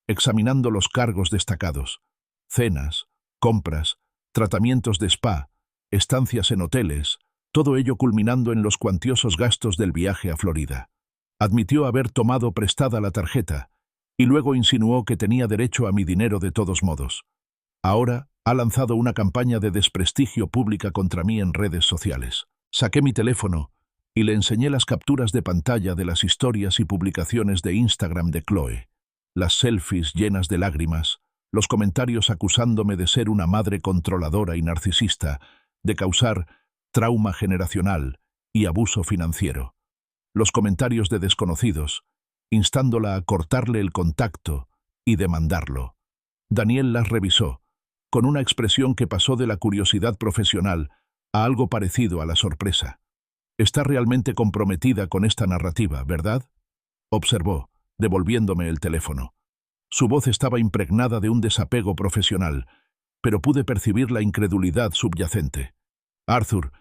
examinando los cargos destacados: cenas, compras, tratamientos de spa, estancias en hoteles, todo ello culminando en los cuantiosos gastos del viaje a Florida. Admitió haber tomado prestada la tarjeta y luego insinuó que tenía derecho a mi dinero de todos modos. Ahora ha lanzado una campaña de desprestigio pública contra mí en redes sociales. Saqué mi teléfono y le enseñé las capturas de pantalla de las historias y publicaciones de Instagram de Chloe, las selfies llenas de lágrimas, los comentarios acusándome de ser una madre controladora y narcisista, de causar trauma generacional y abuso financiero. Los comentarios de desconocidos, instándola a cortarle el contacto y demandarlo. Daniel las revisó, con una expresión que pasó de la curiosidad profesional a algo parecido a la sorpresa. «Está realmente comprometida con esta narrativa, ¿verdad?», observó, devolviéndome el teléfono. Su voz estaba impregnada de un desapego profesional, pero pude percibir la incredulidad subyacente. «Arthur,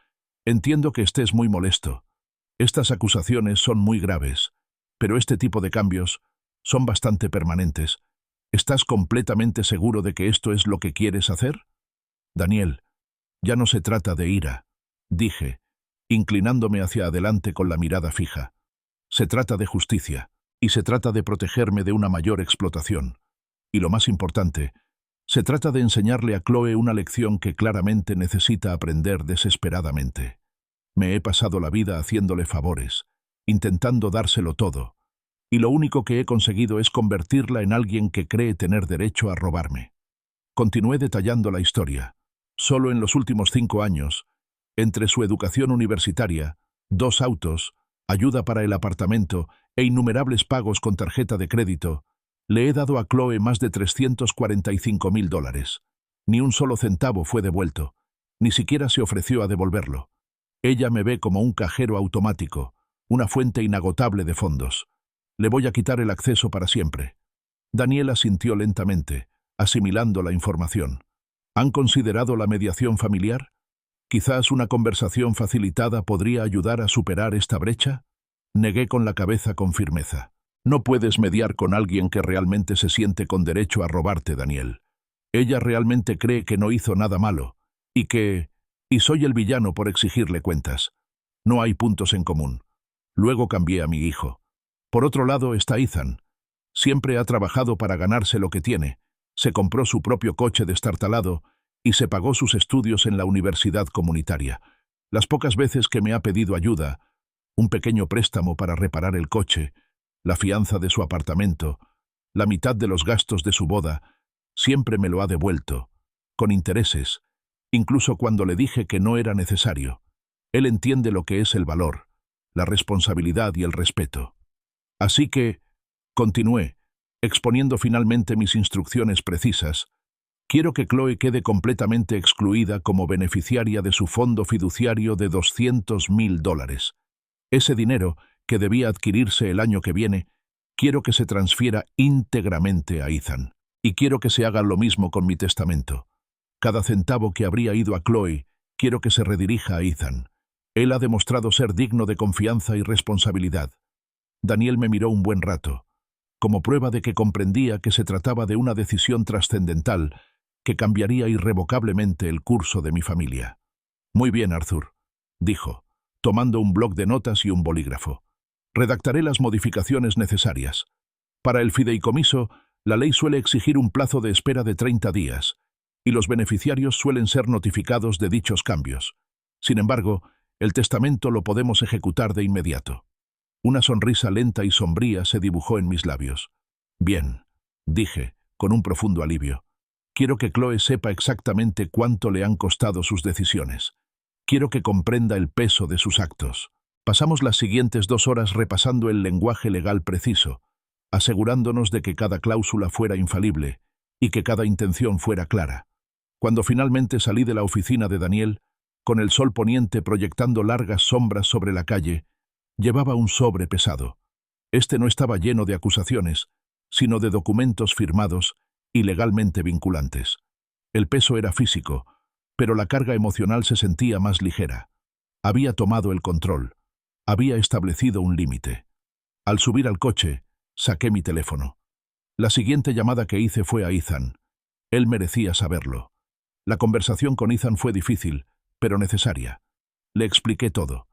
entiendo que estés muy molesto. Estas acusaciones son muy graves, pero este tipo de cambios son bastante permanentes. ¿Estás completamente seguro de que esto es lo que quieres hacer?». «Daniel, ya no se trata de ira», dije, inclinándome hacia adelante con la mirada fija. «Se trata de justicia, y se trata de protegerme de una mayor explotación. Y lo más importante, se trata de enseñarle a Chloe una lección que claramente necesita aprender desesperadamente. Me he pasado la vida haciéndole favores, intentando dárselo todo, y lo único que he conseguido es convertirla en alguien que cree tener derecho a robarme». Continué detallando la historia. Solo en los últimos 5 años, entre su educación universitaria, 2 autos, ayuda para el apartamento e innumerables pagos con tarjeta de crédito, le he dado a Chloe más de $345.000. Ni un solo centavo fue devuelto, ni siquiera se ofreció a devolverlo. Ella me ve como un cajero automático, una fuente inagotable de fondos. Le voy a quitar el acceso para siempre. Daniel asintió lentamente, asimilando la información. ¿Han considerado la mediación familiar? ¿Quizás una conversación facilitada podría ayudar a superar esta brecha? Negué con la cabeza con firmeza. No puedes mediar con alguien que realmente se siente con derecho a robarte, Daniel. Ella realmente cree que no hizo nada malo, y soy el villano por exigirle cuentas. No hay puntos en común. Luego cambié a mi hijo. Por otro lado está Ethan. Siempre ha trabajado para ganarse lo que tiene. Se compró su propio coche destartalado y se pagó sus estudios en la universidad comunitaria. Las pocas veces que me ha pedido ayuda, un pequeño préstamo para reparar el coche, la fianza de su apartamento, la mitad de los gastos de su boda, siempre me lo ha devuelto, con intereses, incluso cuando le dije que no era necesario. Él entiende lo que es el valor, la responsabilidad y el respeto. Así que, continué, exponiendo finalmente mis instrucciones precisas, quiero que Chloe quede completamente excluida como beneficiaria de su fondo fiduciario de $200.000. Ese dinero, que debía adquirirse el año que viene, quiero que se transfiera íntegramente a Ethan. Y quiero que se haga lo mismo con mi testamento. Cada centavo que habría ido a Chloe, quiero que se redirija a Ethan. Él ha demostrado ser digno de confianza y responsabilidad. Daniel me miró un buen rato, como prueba de que comprendía que se trataba de una decisión trascendental que cambiaría irrevocablemente el curso de mi familia. «Muy bien, Arthur», dijo, tomando un bloc de notas y un bolígrafo. «Redactaré las modificaciones necesarias. Para el fideicomiso, la ley suele exigir un plazo de espera de 30 días, y los beneficiarios suelen ser notificados de dichos cambios. Sin embargo, el testamento lo podemos ejecutar de inmediato». Una sonrisa lenta y sombría se dibujó en mis labios. «Bien», dije, con un profundo alivio. «Quiero que Chloe sepa exactamente cuánto le han costado sus decisiones. Quiero que comprenda el peso de sus actos». Pasamos las siguientes 2 horas repasando el lenguaje legal preciso, asegurándonos de que cada cláusula fuera infalible y que cada intención fuera clara. Cuando finalmente salí de la oficina de Daniel, con el sol poniente proyectando largas sombras sobre la calle, llevaba un sobre pesado. Este no estaba lleno de acusaciones, sino de documentos firmados y legalmente vinculantes. El peso era físico, pero la carga emocional se sentía más ligera. Había tomado el control. Había establecido un límite. Al subir al coche, saqué mi teléfono. La siguiente llamada que hice fue a Ethan. Él merecía saberlo. La conversación con Ethan fue difícil, pero necesaria. Le expliqué todo.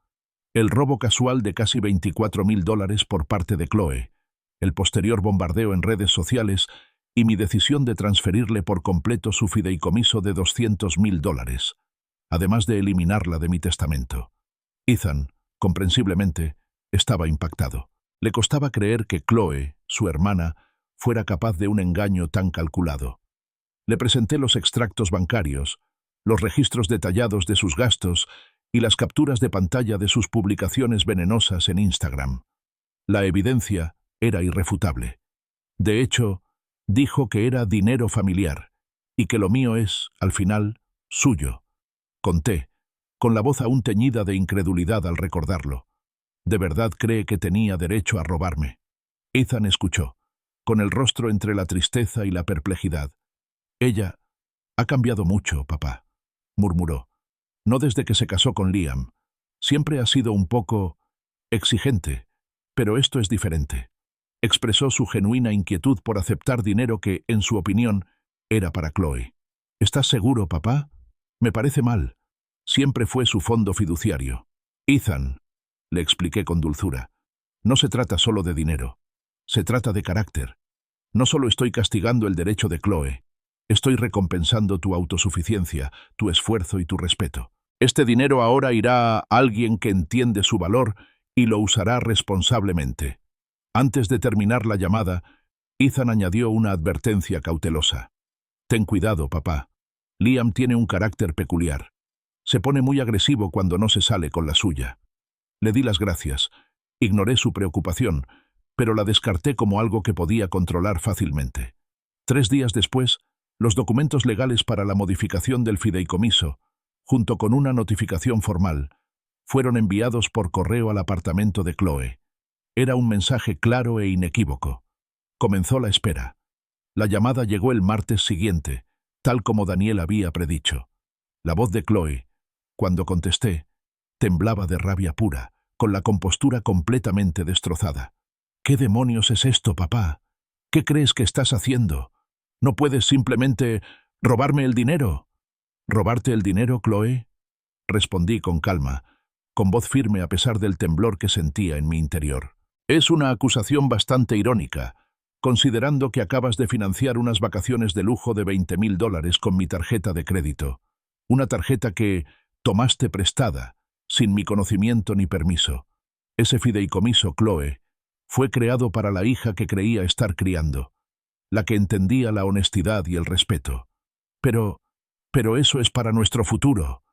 El robo casual de casi $24.000 por parte de Chloe, el posterior bombardeo en redes sociales y mi decisión de transferirle por completo su fideicomiso de $200.000, además de eliminarla de mi testamento. Ethan, comprensiblemente, estaba impactado. Le costaba creer que Chloe, su hermana, fuera capaz de un engaño tan calculado. Le presenté los extractos bancarios, los registros detallados de sus gastos y las capturas de pantalla de sus publicaciones venenosas en Instagram. La evidencia era irrefutable. De hecho, dijo que era dinero familiar y que lo mío es, al final, suyo. Conté, con la voz aún teñida de incredulidad al recordarlo. ¿De verdad cree que tenía derecho a robarme? Ethan escuchó, con el rostro entre la tristeza y la perplejidad. Ella ha cambiado mucho, papá, murmuró. No desde que se casó con Liam. Siempre ha sido un poco exigente, pero esto es diferente. Expresó su genuina inquietud por aceptar dinero que, en su opinión, era para Chloe. ¿Estás seguro, papá? Me parece mal. Siempre fue su fondo fiduciario. Ethan, le expliqué con dulzura, no se trata solo de dinero. Se trata de carácter. No solo estoy castigando el derecho de Chloe, estoy recompensando tu autosuficiencia, tu esfuerzo y tu respeto. Este dinero ahora irá a alguien que entiende su valor y lo usará responsablemente. Antes de terminar la llamada, Ethan añadió una advertencia cautelosa. Ten cuidado, papá. Liam tiene un carácter peculiar. Se pone muy agresivo cuando no se sale con la suya. Le di las gracias. Ignoré su preocupación, pero la descarté como algo que podía controlar fácilmente. 3 días después, los documentos legales para la modificación del fideicomiso, junto con una notificación formal, fueron enviados por correo al apartamento de Chloe. Era un mensaje claro e inequívoco. Comenzó la espera. La llamada llegó el martes siguiente, tal como Daniel había predicho. La voz de Chloe, cuando contesté, temblaba de rabia pura, con la compostura completamente destrozada. ¿Qué demonios es esto, papá? ¿Qué crees que estás haciendo? ¿No puedes simplemente robarme el dinero? ¿Robarte el dinero, Chloe? Respondí con calma, con voz firme a pesar del temblor que sentía en mi interior. Es una acusación bastante irónica, considerando que acabas de financiar unas vacaciones de lujo de $20.000 con mi tarjeta de crédito. Una tarjeta que tomaste prestada, sin mi conocimiento ni permiso. Ese fideicomiso, Chloe, fue creado para la hija que creía estar criando, la que entendía la honestidad y el respeto. Pero eso es para nuestro futuro,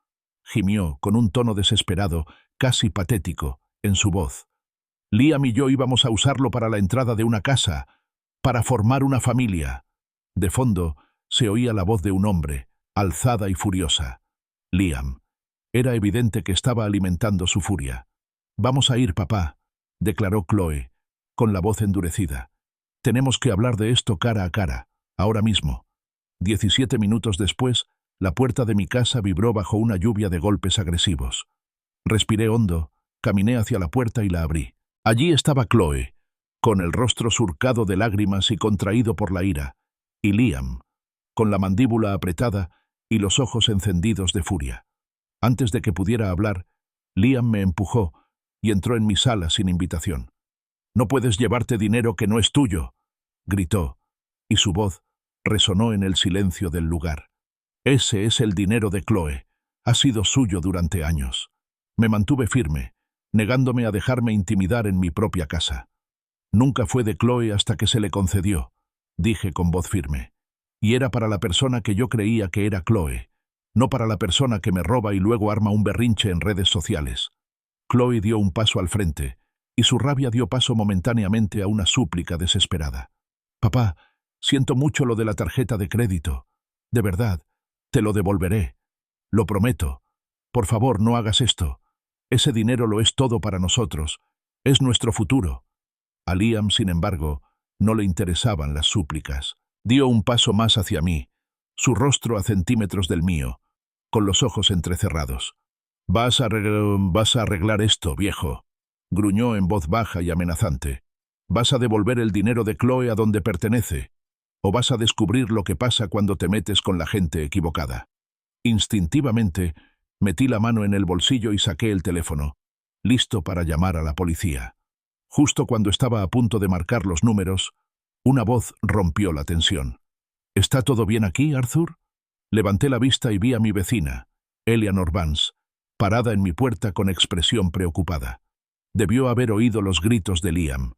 gimió con un tono desesperado, casi patético, en su voz. Liam y yo íbamos a usarlo para la entrada de una casa, para formar una familia. De fondo se oía la voz de un hombre, alzada y furiosa. Liam. Era evidente que estaba alimentando su furia. Vamos a ir, papá, declaró Chloe, con la voz endurecida. Tenemos que hablar de esto cara a cara, ahora mismo. 17 minutos después, la puerta de mi casa vibró bajo una lluvia de golpes agresivos. Respiré hondo, caminé hacia la puerta y la abrí. Allí estaba Chloe, con el rostro surcado de lágrimas y contraído por la ira, y Liam, con la mandíbula apretada y los ojos encendidos de furia. Antes de que pudiera hablar, Liam me empujó y entró en mi sala sin invitación. «No puedes llevarte dinero que no es tuyo», gritó, y su voz resonó en el silencio del lugar. «Ese es el dinero de Chloe. Ha sido suyo durante años». Me mantuve firme, negándome a dejarme intimidar en mi propia casa. «Nunca fue de Chloe hasta que se le concedió», dije con voz firme. «Y era para la persona que yo creía que era Chloe, no para la persona que me roba y luego arma un berrinche en redes sociales». Chloe dio un paso al frente, y su rabia dio paso momentáneamente a una súplica desesperada. «Papá, siento mucho lo de la tarjeta de crédito. De verdad, te lo devolveré. Lo prometo. Por favor, no hagas esto. Ese dinero lo es todo para nosotros. Es nuestro futuro». A Liam, sin embargo, no le interesaban las súplicas. Dio un paso más hacia mí, su rostro a centímetros del mío, con los ojos entrecerrados. Vas a arreglar esto, viejo», gruñó en voz baja y amenazante. ¿Vas a devolver el dinero de Chloe a donde pertenece? ¿O vas a descubrir lo que pasa cuando te metes con la gente equivocada? Instintivamente, metí la mano en el bolsillo y saqué el teléfono, listo para llamar a la policía. Justo cuando estaba a punto de marcar los números, una voz rompió la tensión. ¿Está todo bien aquí, Arthur? Levanté la vista y vi a mi vecina, Eleanor Vance, parada en mi puerta con expresión preocupada. Debió haber oído los gritos de Liam.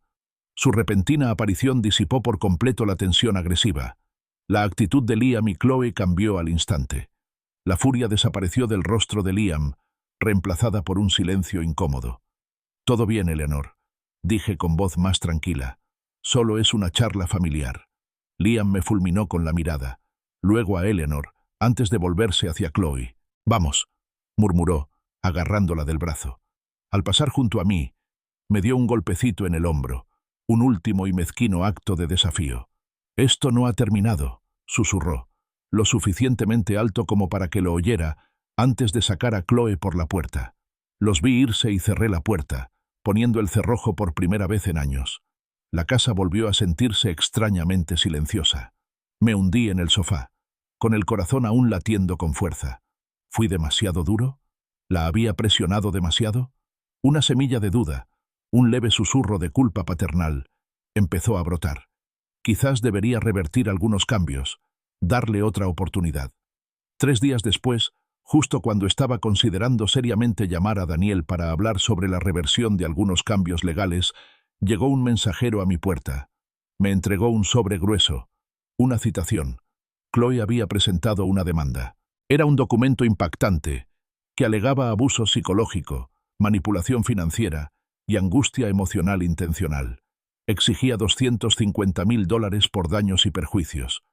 Su repentina aparición disipó por completo la tensión agresiva. La actitud de Liam y Chloe cambió al instante. La furia desapareció del rostro de Liam, reemplazada por un silencio incómodo. «Todo bien, Eleanor», dije con voz más tranquila. «Solo es una charla familiar». Liam me fulminó con la mirada, luego a Eleanor, antes de volverse hacia Chloe. «Vamos», murmuró, agarrándola del brazo. Al pasar junto a mí, me dio un golpecito en el hombro, un último y mezquino acto de desafío. «Esto no ha terminado», susurró, lo suficientemente alto como para que lo oyera antes de sacar a Chloe por la puerta. Los vi irse y cerré la puerta, poniendo el cerrojo por primera vez en años. La casa volvió a sentirse extrañamente silenciosa. Me hundí en el sofá, con el corazón aún latiendo con fuerza. ¿Fui demasiado duro? ¿La había presionado demasiado? Una semilla de duda, un leve susurro de culpa paternal, empezó a brotar. Quizás debería revertir algunos cambios, darle otra oportunidad. 3 días después, justo cuando estaba considerando seriamente llamar a Daniel para hablar sobre la reversión de algunos cambios legales, llegó un mensajero a mi puerta. Me entregó un sobre grueso, una citación. Chloe había presentado una demanda. Era un documento impactante, que alegaba abuso psicológico, manipulación financiera y angustia emocional intencional. Exigía $250.000 por daños y perjuicios.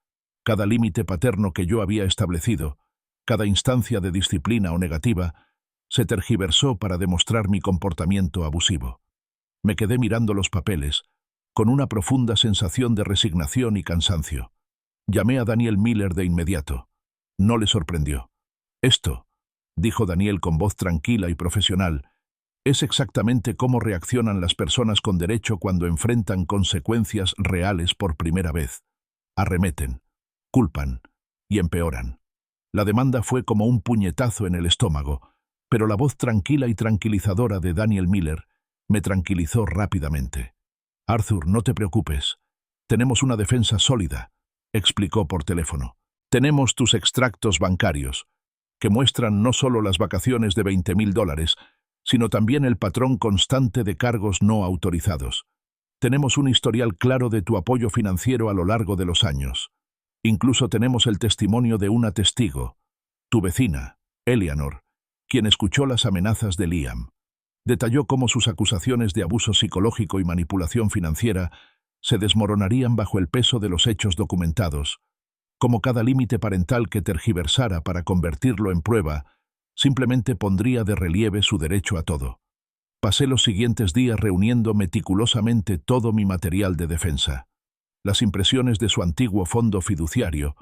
Cada límite paterno que yo había establecido, cada instancia de disciplina o negativa, se tergiversó para demostrar mi comportamiento abusivo. Me quedé mirando los papeles, con una profunda sensación de resignación y cansancio. Llamé a Daniel Miller de inmediato. No le sorprendió. «Esto», dijo Daniel con voz tranquila y profesional, «es exactamente cómo reaccionan las personas con derecho cuando enfrentan consecuencias reales por primera vez. Arremeten, culpan y empeoran». La demanda fue como un puñetazo en el estómago, pero la voz tranquila y tranquilizadora de Daniel Miller me tranquilizó rápidamente. «Arthur, no te preocupes. Tenemos una defensa sólida», explicó por teléfono. «Tenemos tus extractos bancarios, que muestran no solo las vacaciones de $20.000, sino también el patrón constante de cargos no autorizados. Tenemos un historial claro de tu apoyo financiero a lo largo de los años. Incluso tenemos el testimonio de una testigo, tu vecina, Eleanor, quien escuchó las amenazas de Liam. Detalló cómo sus acusaciones de abuso psicológico y manipulación financiera se desmoronarían bajo el peso de los hechos documentados, como cada límite parental que tergiversara para convertirlo en prueba simplemente pondría de relieve su derecho a todo. Pasé los siguientes días reuniendo meticulosamente todo mi material de defensa. Las impresiones de su antiguo fondo fiduciario,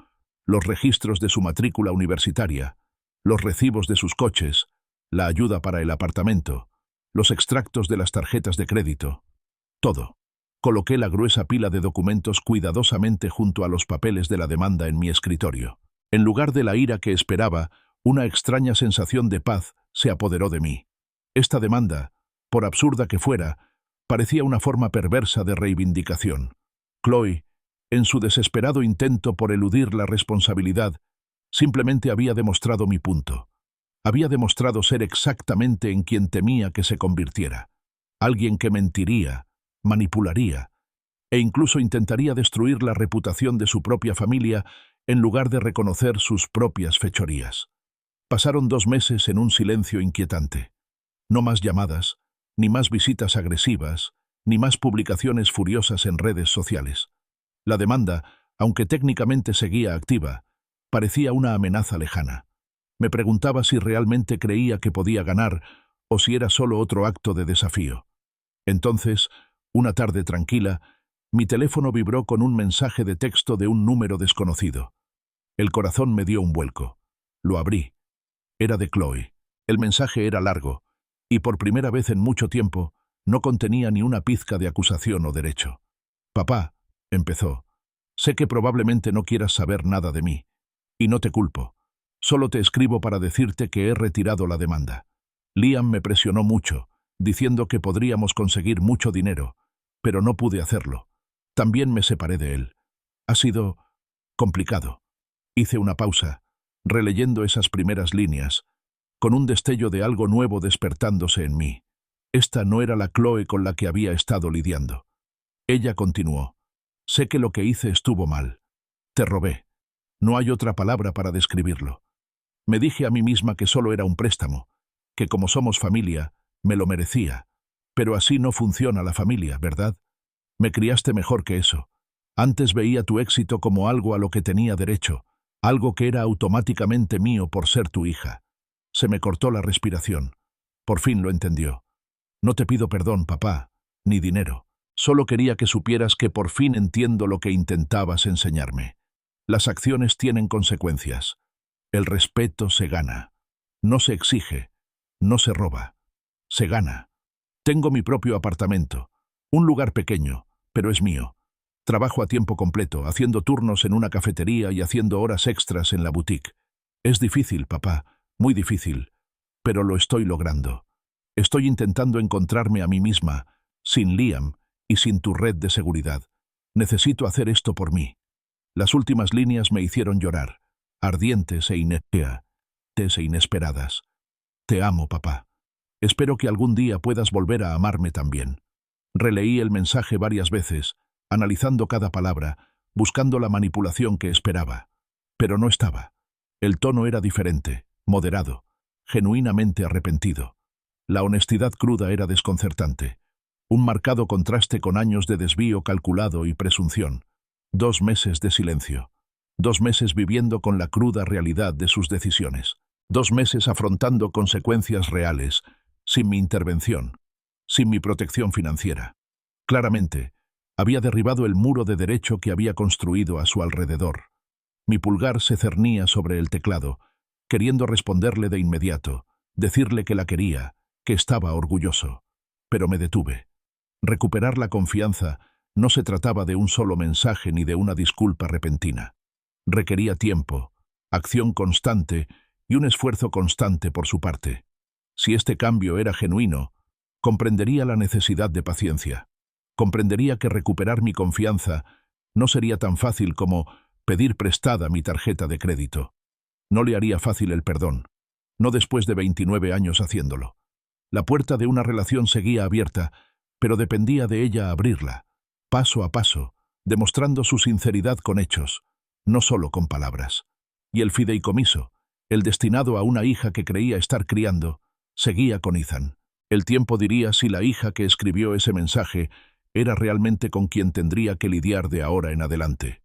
los registros de su matrícula universitaria, los recibos de sus coches, la ayuda para el apartamento, los extractos de las tarjetas de crédito. Todo. Coloqué la gruesa pila de documentos cuidadosamente junto a los papeles de la demanda en mi escritorio. En lugar de la ira que esperaba, una extraña sensación de paz se apoderó de mí. Esta demanda, por absurda que fuera, parecía una forma perversa de reivindicación. Chloe, en su desesperado intento por eludir la responsabilidad, simplemente había demostrado mi punto. Había demostrado ser exactamente en quien temía que se convirtiera. Alguien que mentiría, manipularía, e incluso intentaría destruir la reputación de su propia familia en lugar de reconocer sus propias fechorías. Pasaron 2 meses en un silencio inquietante. No más llamadas, ni más visitas agresivas, ni más publicaciones furiosas en redes sociales. La demanda, aunque técnicamente seguía activa, parecía una amenaza lejana. Me preguntaba si realmente creía que podía ganar o si era solo otro acto de desafío. Entonces, una tarde tranquila, mi teléfono vibró con un mensaje de texto de un número desconocido. El corazón me dio un vuelco. Lo abrí. Era de Chloe. El mensaje era largo, y por primera vez en mucho tiempo, No contenía ni una pizca de acusación o derecho. «Papá», empezó, «sé que probablemente no quieras saber nada de mí. Y no te culpo. Solo te escribo para decirte que he retirado la demanda. Liam me presionó mucho, diciendo que podríamos conseguir mucho dinero, pero no pude hacerlo. También me separé de él. Ha sido complicado». Hice una pausa, releyendo esas primeras líneas, con un destello de algo nuevo despertándose en mí. Esta no era la Chloe con la que había estado lidiando. Ella continuó. «Sé que lo que hice estuvo mal. Te robé. No hay otra palabra para describirlo. Me dije a mí misma que solo era un préstamo, que como somos familia, me lo merecía. Pero así no funciona la familia, ¿verdad? Me criaste mejor que eso. Antes veía tu éxito como algo a lo que tenía derecho, algo que era automáticamente mío por ser tu hija». Se me cortó la respiración. Por fin lo entendió. «No te pido perdón, papá, ni dinero. Solo quería que supieras que por fin entiendo lo que intentabas enseñarme. Las acciones tienen consecuencias. El respeto se gana. No se exige. No se roba. Se gana. Tengo mi propio apartamento. Un lugar pequeño, pero es mío. Trabajo a tiempo completo, haciendo turnos en una cafetería y haciendo horas extras en la boutique. Es difícil, papá, muy difícil, pero lo estoy logrando. Estoy intentando encontrarme a mí misma, sin Liam y sin tu red de seguridad. Necesito hacer esto por mí». Las últimas líneas me hicieron llorar, ardientes e inesperadas. «Te amo, papá. Espero que algún día puedas volver a amarme también». Releí el mensaje varias veces, analizando cada palabra, buscando la manipulación que esperaba. Pero no estaba. El tono era diferente, moderado, genuinamente arrepentido. La honestidad cruda era desconcertante. Un marcado contraste con años de desvío calculado y presunción. 2 meses de silencio. 2 meses viviendo con la cruda realidad de sus decisiones. 2 meses afrontando consecuencias reales, sin mi intervención, sin mi protección financiera. Claramente, había derribado el muro de derecho que había construido a su alrededor. Mi pulgar se cernía sobre el teclado, queriendo responderle de inmediato, decirle que la quería, que estaba orgulloso. Pero me detuve. Recuperar la confianza no se trataba de un solo mensaje ni de una disculpa repentina. Requería tiempo, acción constante y un esfuerzo constante por su parte. Si este cambio era genuino, comprendería la necesidad de paciencia. Comprendería que recuperar mi confianza no sería tan fácil como pedir prestada mi tarjeta de crédito. No le haría fácil el perdón, no después de 29 años haciéndolo. La puerta de una relación seguía abierta, pero dependía de ella abrirla, paso a paso, demostrando su sinceridad con hechos, no solo con palabras. Y el fideicomiso, el destinado a una hija que creía estar criando, seguía con Ethan. El tiempo diría si la hija que escribió ese mensaje era realmente con quien tendría que lidiar de ahora en adelante.